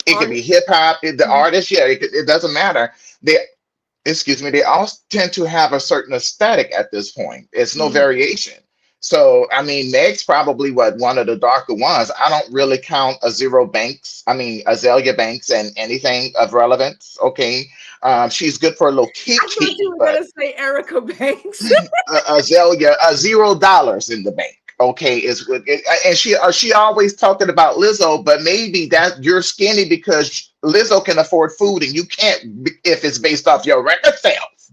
it could be Artists. hip hop, the Mhm. artists, yeah, it doesn't matter. They, excuse me, they all tend to have a certain aesthetic at this point. It's no Mhm. variation. So, I mean, Meg's probably one of the darker ones. I don't really count Azalea Banks and anything of relevance. Okay. She's good for a little I thought you kiki, were but gonna say Erica Banks. Azalea, $0 in the bank. Okay, is good, and she always talking about Lizzo, but maybe that you're skinny because Lizzo can afford food and you can't if it's based off your record sales.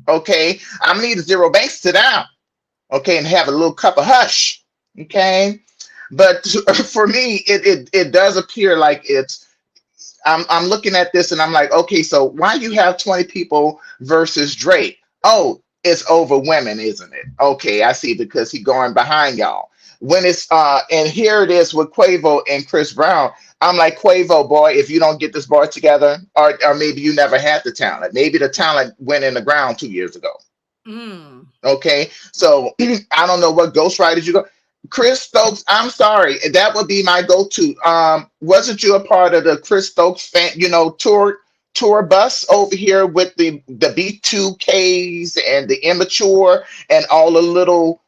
Okay, I need a zero bank sit down. Okay, and have a little cup of hush. Okay, but for me, it does appear like I'm looking at this and I'm like, okay, so why you have 20 people versus Drake? Oh, it's over women, isn't it? Okay, I see because he going behind y'all. When it's and here it is with Quavo and Chris Brown. I'm like, Quavo, boy, if you don't get this bar together, or maybe you never had the talent. Maybe the talent went in the ground 2 years ago. Mm. Okay, so I don't know what ghostwriters you go. Chris Stokes, I'm sorry, that would be my go-to. Wasn't you a part of the Chris Stokes tour bus over here with the B2Ks and the immature and all the little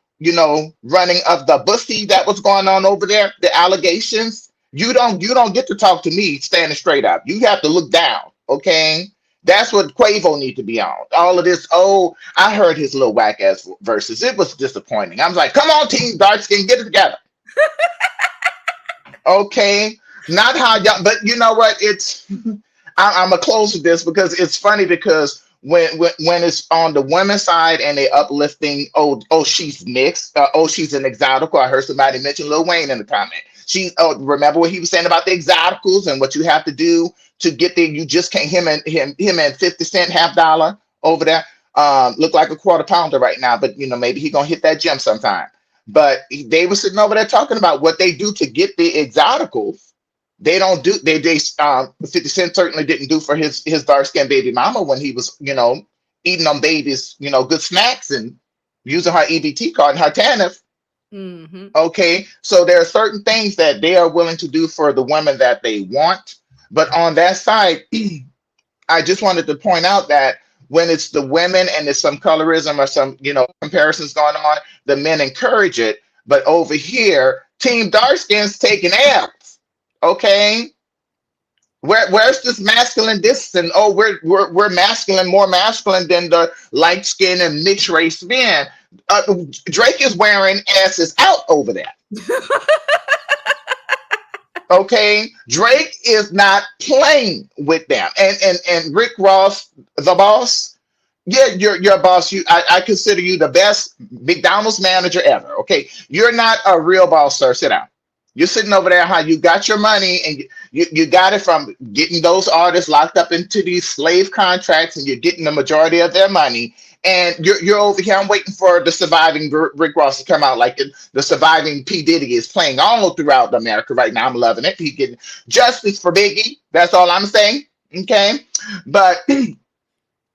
running of the bussy that was going on over there, the allegations? You don't get to talk to me standing straight up. You have to look down, okay? That's what Quavo need to be on. All of this, oh, I heard his little whack ass verses. It was disappointing. I was like, come on, Team Dark Skin, get it together. Okay. Not how y'all, but you know what? I'm gonna close with this because it's funny because when it's on the women's side and they uplifting, oh she's mixed, oh she's an exotical. I heard somebody mention Lil Wayne in the comment. Remember what he was saying about the exoticals and what you have to do to get there. You just can't him and 50 Cent $half over there. Look like a quarter pounder right now, but maybe he gonna hit that gym sometime. But they were sitting over there talking about what they do to get the exoticals. They don't do 50 Cent certainly didn't do for his dark skinned baby mama when he was, eating on babies, good snacks and using her EBT card and her TANF. Hmm. Okay. So there are certain things that they are willing to do for the women that they want. But on that side, I just wanted to point out that when it's the women and there's some colorism or some, comparisons going on, the men encourage it. But over here, Team Dark Skin's taking L's. Okay. Where's this masculine this and oh we're masculine, more masculine than the light skin and mixed race men. Drake is wearing asses out over that. Okay, Drake is not playing with them, and Rick Ross, the boss. Yeah, you're a boss. I consider you the best McDonald's manager ever. Okay, you're not a real boss, sir. Sit down. You're sitting over there. How you got your money, and you got it from getting those artists locked up into these slave contracts, and you're getting the majority of their money. And you're over here. I'm waiting for the surviving Rick Ross to come out, like the surviving P Diddy is playing all throughout America right now. I'm loving it. He getting justice for Biggie. That's all I'm saying. Okay, but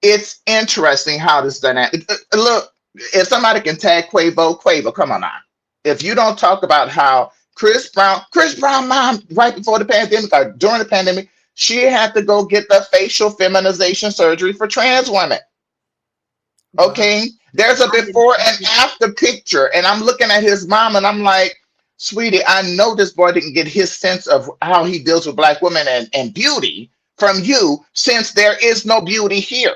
it's interesting how this dynamic. Look, if somebody can tag Quavo, come on now. If you don't talk about how Chris Brown mom, right before the pandemic or during the pandemic, she had to go get the facial feminization surgery for trans women. Wow. Okay, there's a before and after picture, and I'm looking at his mom, and I'm like, sweetie, I know this boy didn't get his sense of how he deals with black women and beauty from you, since there is no beauty here.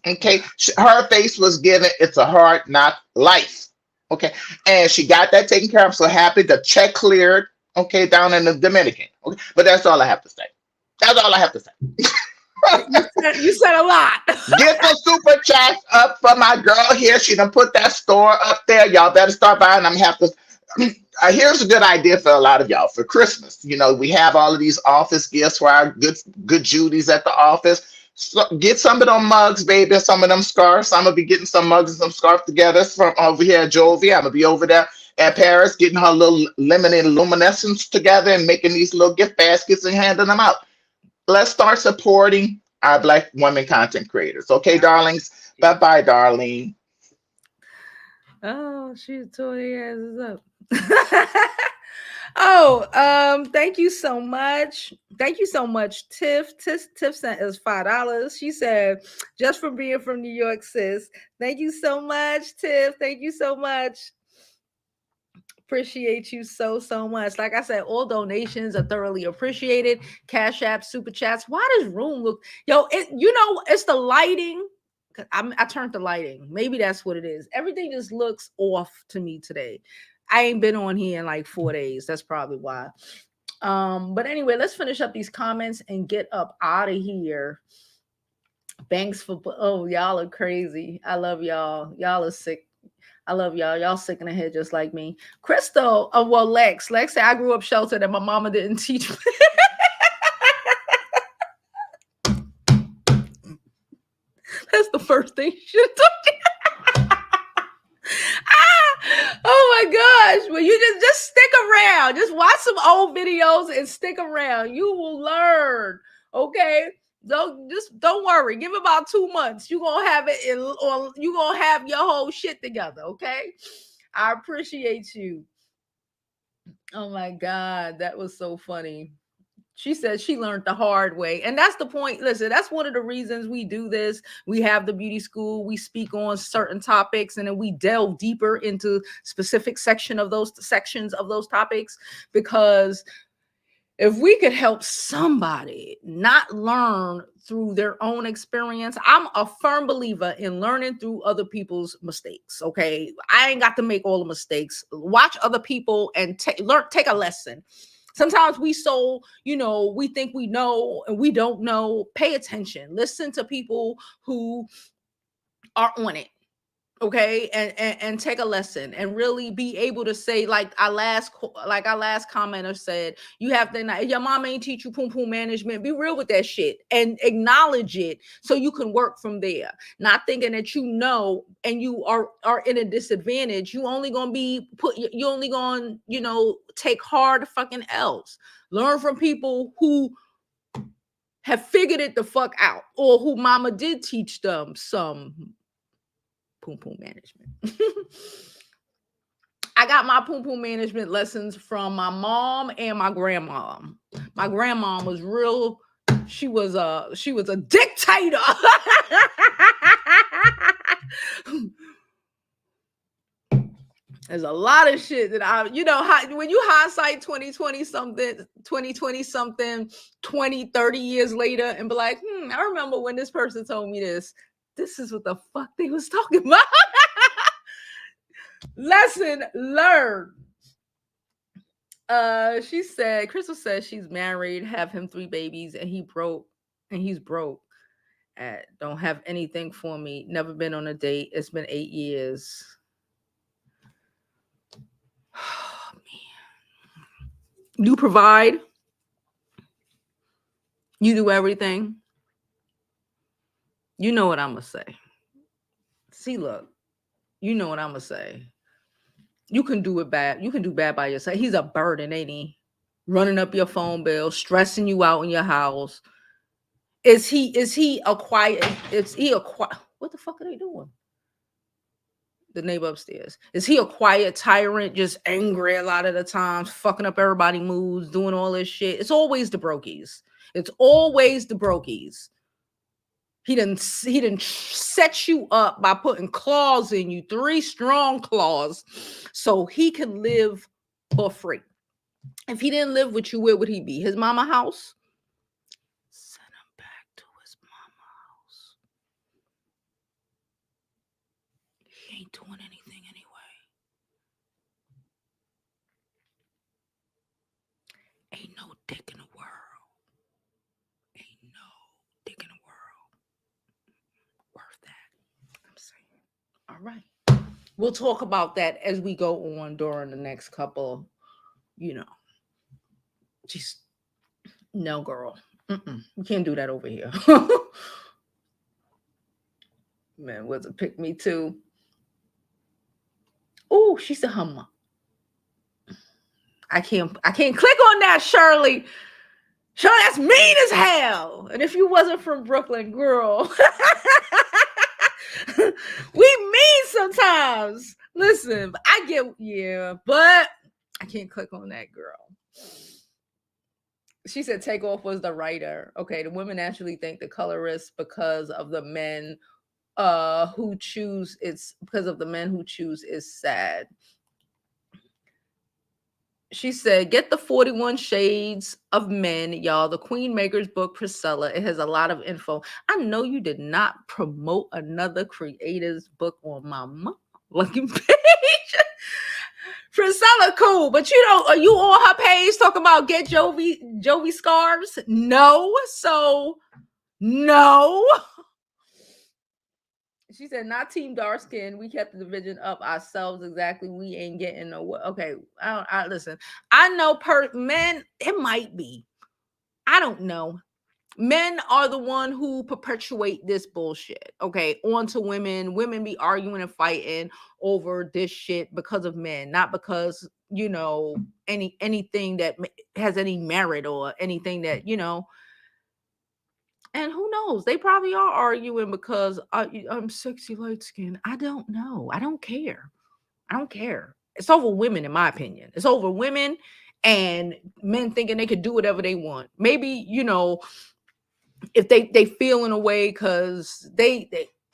Okay, her face was given, it's a hard knock life. Okay, and she got that taken care of. So happy the check cleared. Okay, down in the Dominican. Okay, but that's all I have to say. That's all I have to say. You said a lot. Get the super chats up for my girl here. She done put that store up there. Y'all better start buying. I'm have to. Here's a good idea for a lot of y'all for Christmas. You know, we have all of these office gifts for our good Judies at the office. So get some of them mugs, baby, some of them scarves. I'm gonna be getting some mugs and some scarves together from over here at Jovi. I'm gonna be over there at Paris getting her little limited luminescence together and making these little gift baskets and handing them out. Let's start supporting our Black women content creators. Okay, darlings? Bye-bye, darling. Oh, she tore their asses up. Thank you so much. Thank you so much, Tiff. Tiff sent us $5. She said, just for being from New York, sis. Thank you so much, Tiff. Thank you so much. Appreciate you so much. Like I said, all donations are thoroughly appreciated. Cash App, super chats. Why does room look, it's the lighting. I turned the lighting. Maybe that's what it is. Everything just looks off to me today. I ain't been on here in like 4 days. That's probably why. But anyway, let's finish up these comments and get up out of here. Banks for y'all are crazy. I love y'all. Y'all are sick. I love y'all. Y'all sick in the head just like me. Crystal, Lex said, I grew up sheltered and my mama didn't teach me. That's the first thing she should have told oh my gosh. Well, you just stick around. Just watch some old videos and stick around. You will learn. Okay. Don't worry. Give it about 2 months. You're gonna have it or you're gonna have your whole shit together. Okay. I appreciate you. Oh my God, that was so funny. She said she learned the hard way. And that's the point. Listen, that's one of the reasons we do this. We have the beauty school. We speak on certain topics and then we delve deeper into specific sections of those topics, because if we could help somebody not learn through their own experience, I'm a firm believer in learning through other people's mistakes. Okay. I ain't got to make all the mistakes. Watch other people and take a lesson. Sometimes we think we know and we don't know. Pay attention. Listen to people who are on it. Okay, and take a lesson and really be able to say, like our last commenter said, you have to, your mom ain't teach you poom management. Be real with that shit and acknowledge it so you can work from there. Not thinking that and you are in a disadvantage. You only gonna take hard fucking L's. Learn from people who have figured it the fuck out, or who mama did teach them some poom management. I got my poom management lessons from my mom and my grandma. My grandma was real. She was a dictator. There's a lot of shit that when you hindsight 2020 something, 30 years later and be like, I remember when this person told me this. This is what the fuck they was talking about. Lesson learned. She said, Crystal says she's married, have him 3 babies, and he's broke. Don't have anything for me. Never been on a date. It's been 8 years. Oh, man. You provide. You do everything. You know what I'm gonna say. See, look, you know what I'm gonna say. You can do it bad. You can do bad by yourself. He's a burden, ain't he? Running up your phone bill, stressing you out in your house. Is he a quiet? Is he a quiet? What the fuck are they doing? The neighbor upstairs. Is he a quiet tyrant, just angry a lot of the times, fucking up everybody's moods, doing all this shit? It's always the brokies. It's always the brokies. He didn't set you up by putting claws in you, 3 strong claws, so he can live for free. If he didn't live with you, where would he be? His mama house? Send him back to his mama house. He ain't doing anything anyway. Ain't no dick in the world. Ain't no dick in the world worth that. I'm saying. All right. We'll talk about that as we go on during the next couple, just no, girl. We can't do that over here. Man, was it pick me too? Oh, she's a hummer. I can't click on that, Shirley. Shirley, that's mean as hell. And if you wasn't from Brooklyn, girl, we mean sometimes. Listen, I get, but I can't click on that, girl. She said Takeoff was the writer. Okay, the women actually think the colorist because of the men who choose. It's because of the men who choose is sad. She said, get the 41 Shades of Men, y'all. The Queen Maker's book, Priscilla. It has a lot of info. I know you did not promote another creator's book on my looking page. Priscilla, cool. But are you on her page talking about get Jovi scarves? No. So, no. She said, not team dark skin. We kept the division up ourselves. Exactly. We ain't getting no. Okay. I listen. I know men, it might be. I don't know. Men are the one who perpetuate this bullshit. Okay. On to women. Women be arguing and fighting over this shit because of men, not because, anything that has any merit or anything that, And who knows? They probably are arguing because I'm sexy light skin. I don't know. I don't care. It's over women, in my opinion. It's over women and men thinking they could do whatever they want. Maybe, if they feel in a way because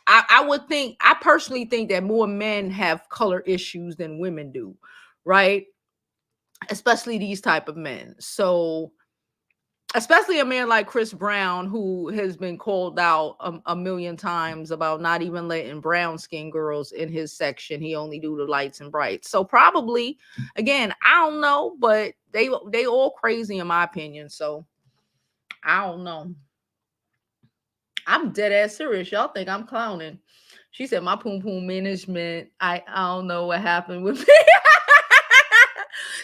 I personally think that more men have color issues than women do, right? Especially these type of men. So especially a man like Chris Brown, who has been called out a million times about not even letting brown skin girls in his section. He only do the lights and brights. So probably, again, I don't know, but they all crazy in my opinion. So I don't know. I'm dead ass serious. Y'all think I'm clowning. She said my poom poom management. I don't know what happened with me.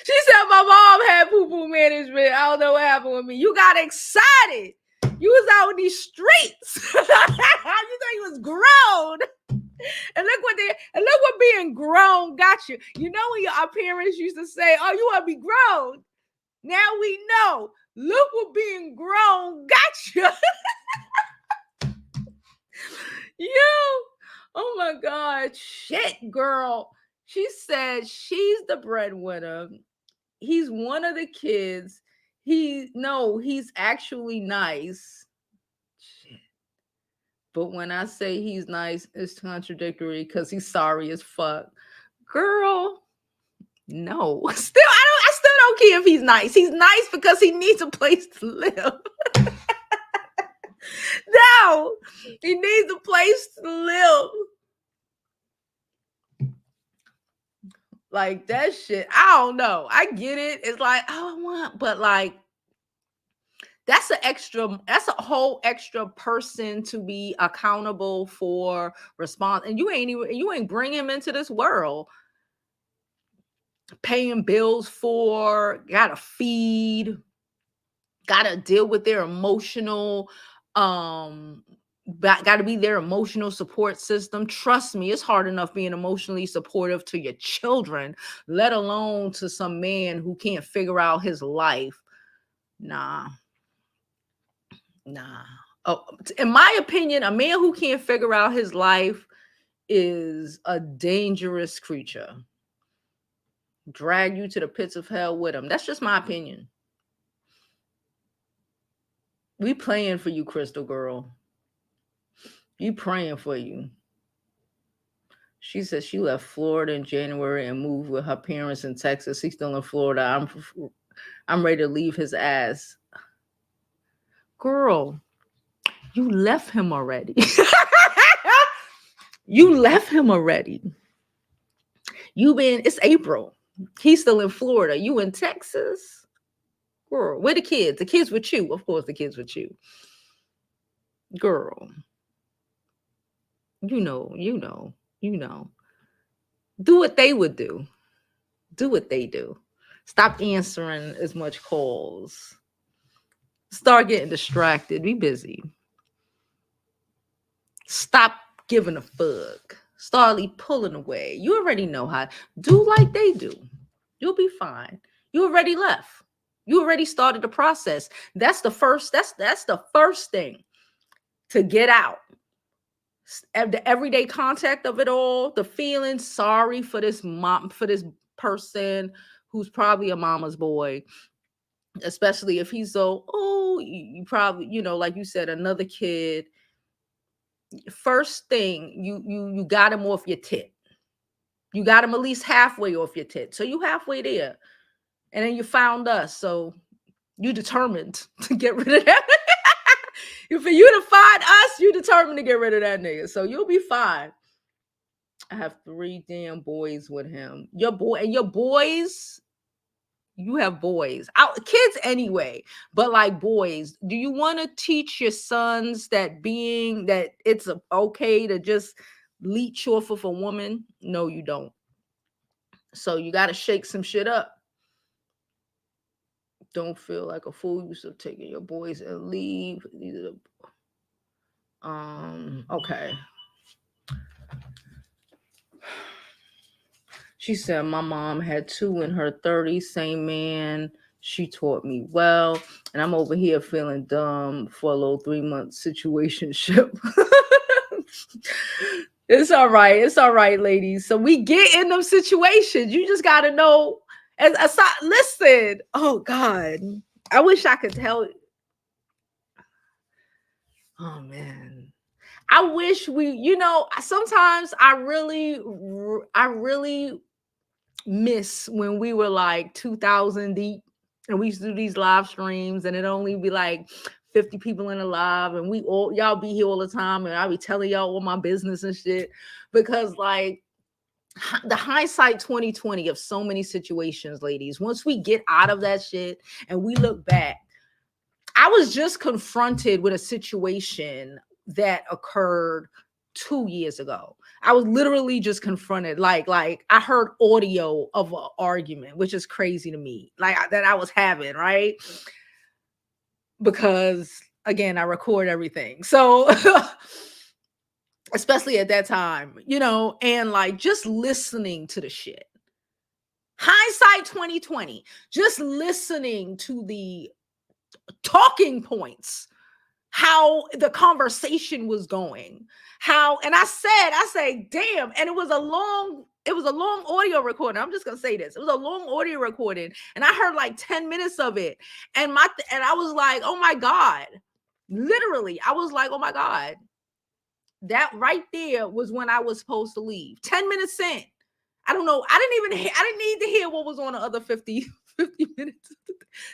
She said my mom had poo-poo management. I don't know what happened with me. You got excited. You was out in these streets. You thought you was grown. And look what being grown got you. You know when our parents used to say, oh, you want to be grown. Now we know. Look what being grown got you. Oh my God. Shit, girl. She said she's the breadwinner. He's one of the kids. He's actually nice. Shit. But when I say he's nice, it's contradictory because he's sorry as fuck. Girl, no. I still don't care if he's nice. He's nice because he needs a place to live. No, he needs a place to live. Like that shit. I don't know. I get it. It's like, oh, I want, but like that's a whole extra person to be accountable for response. And you ain't bring him into this world paying bills for, gotta feed, gotta deal with their emotional, gotta be their emotional support system. Trust me, it's hard enough being emotionally supportive to your children, let alone to some man who can't figure out his life. Nah. Nah. Oh, in my opinion, a man who can't figure out his life is a dangerous creature. Drag you to the pits of hell with him. That's just my opinion. We playing for you, Crystal Girl. You praying for you. She says she left Florida in January and moved with her parents in Texas. He's still in Florida. I'm ready to leave his ass. Girl, you left him already. You left him already. It's April. He's still in Florida. You in Texas? Girl, where the kids? The kids with you. Of course, the kids with you. Girl. You know. Do what they would do. Do what they do. Stop answering as much calls. Start getting distracted. Be busy. Stop giving a fuck. Start pulling away. You already know how. Do like they do. You'll be fine. You already left. You already started the process. That's the first thing to get out. The everyday contact of it all, the feeling sorry for this mom, for this person who's probably a mama's boy, especially if he's so, you probably, like you said, another kid. First thing, you got him off your tit. You got him at least halfway off your tit. So you halfway there. And then you found us. So you determined to get rid of that. For you to find us, you determined to get rid of that nigga. So you'll be fine. I have 3 damn boys with him. Your boys, you have boys. Kids anyway, but like boys, do you want to teach your sons that it's okay to just leech off of a woman? No, you don't. So you got to shake some shit up. Don't feel like a fool. You still taking your boys and leave. Okay. She said, my mom had 2 in her 30s, same man. She taught me well. And I'm over here feeling dumb for a little 3-month situationship. It's all right. It's all right, ladies. So we get in those situations. You just got to know. Listen. Oh, God. I wish I could tell. Oh, man. I wish sometimes I really miss when we were like 2,000 deep and we used to do these live streams and it only be like 50 people in the live and y'all be here all the time and I'll be telling y'all all my business and shit, because like the hindsight 2020 of so many situations, ladies, once we get out of that shit and we look back, I was just confronted with a situation that occurred 2 years ago. I was literally just confronted, like I heard audio of an argument, which is crazy to me, like that I was having, right? Because again, I record everything. So especially at that time, and like just listening to the shit. Hindsight 2020, just listening to the talking points, how the conversation was going, and I say, damn, and it was a long audio recording. I'm just gonna say this. It was a long audio recording, and I heard like 10 minutes of it. And I was like, oh my God. Literally, I was like, oh my God. That right there was when I was supposed to leave. 10 minutes in. I don't know. I didn't need to hear what was on the other 50 minutes.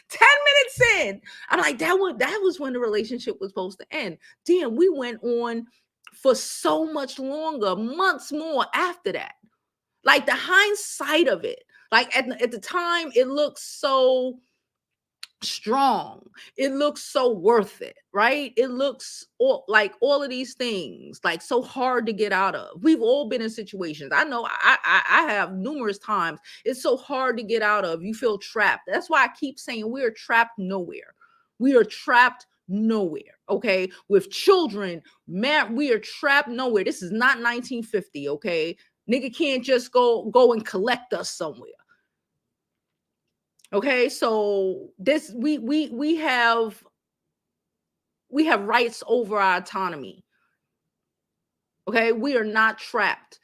10 minutes in, I'm like, that was when the relationship was supposed to end. Damn, we went on for so much longer, months more after that. Like the hindsight of it, like at the time, it looks so strong. It looks so worth it, right? It looks like all of these things, like so hard to get out of. We've all been in situations. I know I have numerous times. It's so hard to get out of. You feel trapped. That's why I keep saying we are trapped nowhere. We are trapped nowhere. Okay, with children, man, we are trapped nowhere. This is not 1950. Okay, nigga can't just go and collect us somewhere. Okay, so this we have rights over our autonomy. Okay, we are not trapped.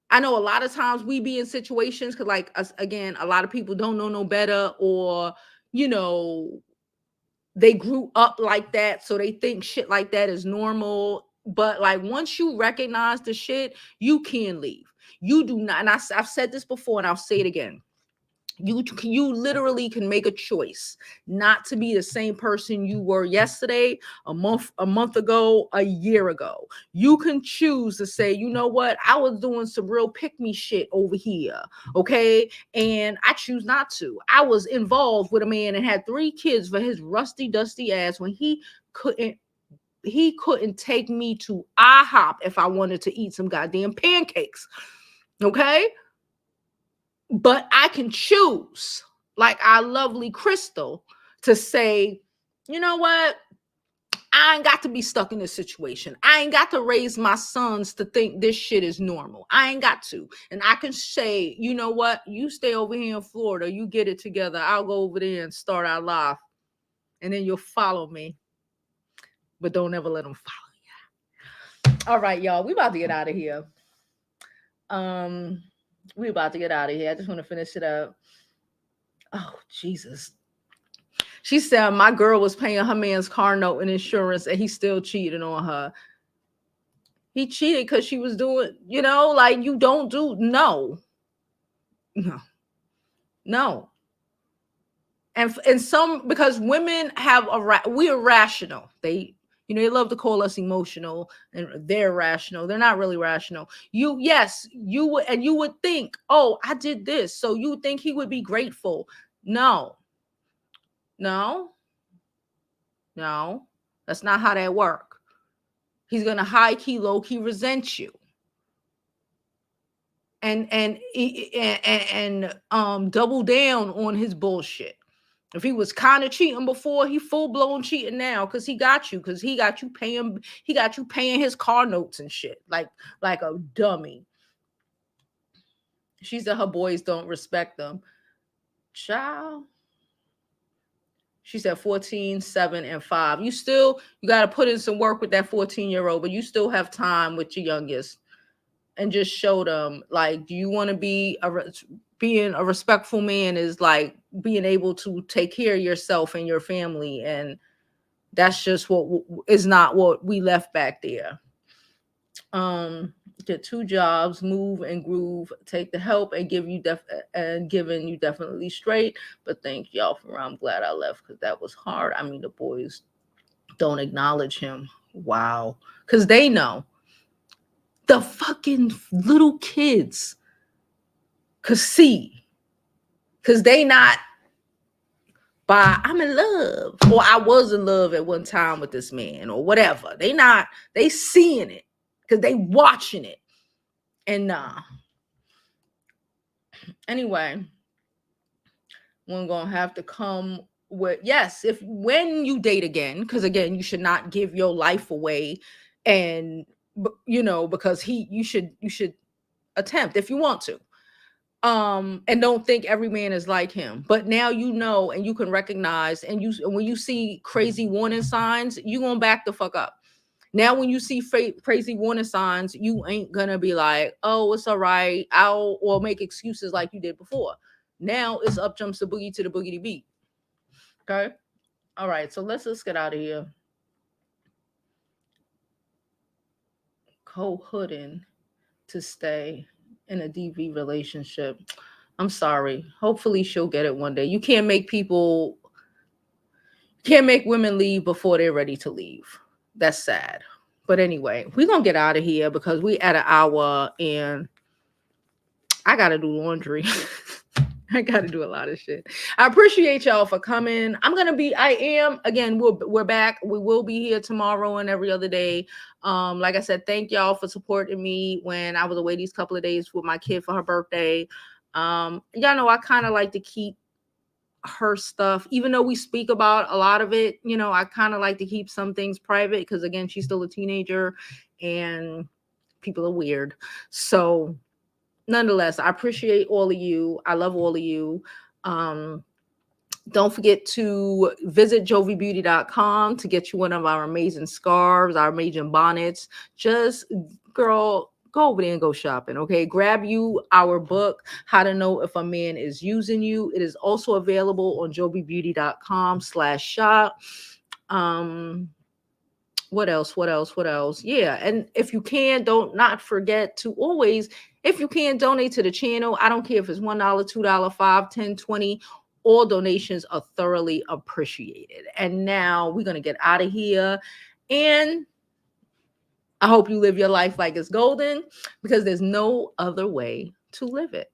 I know a lot of times we be in situations because, like us again, a lot of people don't know no better, or you know, they grew up like that, so they think shit like that is normal. But like once you recognize the shit, you can leave. You do not, and I've said this before, and I'll say it again. You literally can make a choice not to be the same person you were yesterday, a month ago, a year ago. You can choose to say, you know what, I was doing some real pick me shit over here, okay, and I choose not to. I was involved with a man and had 3 kids for his rusty dusty ass when couldn't he couldn't take me to IHOP if I wanted to eat some goddamn pancakes, okay? But I can choose, like our lovely Crystal, to say, you know what? I ain't got to be stuck in this situation. I ain't got to raise my sons to think this shit is normal. I ain't got to. And I can say, you know what? You stay over here in Florida. You get it together. I'll go over there and start our life. And then you'll follow me. But don't ever let them follow you. All right, y'all. We about to get out of here. We about to get out of here. I just want to finish it up. Oh, Jesus. She said my girl was paying her man's car note and insurance and he still cheated on her. He cheated because she was doing, you know, like you don't do, no. And some, because women have we're rational. They, you know, they love to call us emotional and they're rational. They're not really rational. Yes, you would think, oh, I did this. So you would think he would be grateful. No, that's not how that works. He's gonna high key, low key resent you, and double down on his bullshit. If he was kind of cheating before, he full blown cheating now because he got you paying his car notes and shit like a dummy. She said her boys don't respect them. Child. She said 14, 7, and 5. You got to put in some work with that 14-year-old, but you still have time with your youngest. And just show them, like, do you want to be being a respectful man is like being able to take care of yourself and your family. And that's just what is not what we left back there. Get 2 jobs, move and groove, take the help and giving you definitely straight. But thank y'all for I'm glad I left because that was hard. I mean, the boys don't acknowledge him. Wow. Because they know. The fucking little kids could see. Because they not by I'm in love or I was in love at one time with this man or whatever. They seeing it because they watching it. And anyway, we're gonna have to come with, yes, if when you date again, because again, you should not give your life away, and you know, because you should attempt if you want to. And don't think every man is like him. But now you know, and you can recognize, and when you see crazy warning signs, you gonna back the fuck up. Now, when you see crazy warning signs, you ain't gonna be like, oh, it's all right, or make excuses like you did before. Now it's up jumps the boogie to the boogity beat. Okay. All right. So let's just get out of here. Co-hooding to stay in a DV relationship. I'm sorry. Hopefully she'll get it one day. You can't make women leave before they're ready to leave. That's sad. But anyway, we're going to get out of here because we at an hour and I gotta do laundry. I gotta do a lot of shit. I appreciate y'all for coming. I am again, we're back. We will be here tomorrow and every other day. Like I said, thank y'all for supporting me when I was away these couple of days with my kid for her birthday. Y'all know I kind of like to keep her stuff, even though we speak about a lot of it, I kind of like to keep some things private because again, she's still a teenager and people are weird. So nonetheless, I appreciate all of you. I love all of you. Don't forget to visit jovibeauty.com to get you one of our amazing scarves, our amazing bonnets. Just, girl, go over there and go shopping, okay? Grab you our book, How to Know If a Man Is Using You. It is also available on jovibeauty.com/shop. What else? Yeah, and if you can, don't not forget to always, if you can, donate to the channel. I don't care if it's $1, $2, $5, $10, $20. All donations are thoroughly appreciated. And now we're gonna get out of here, and I hope you live your life like it's golden, because there's no other way to live it.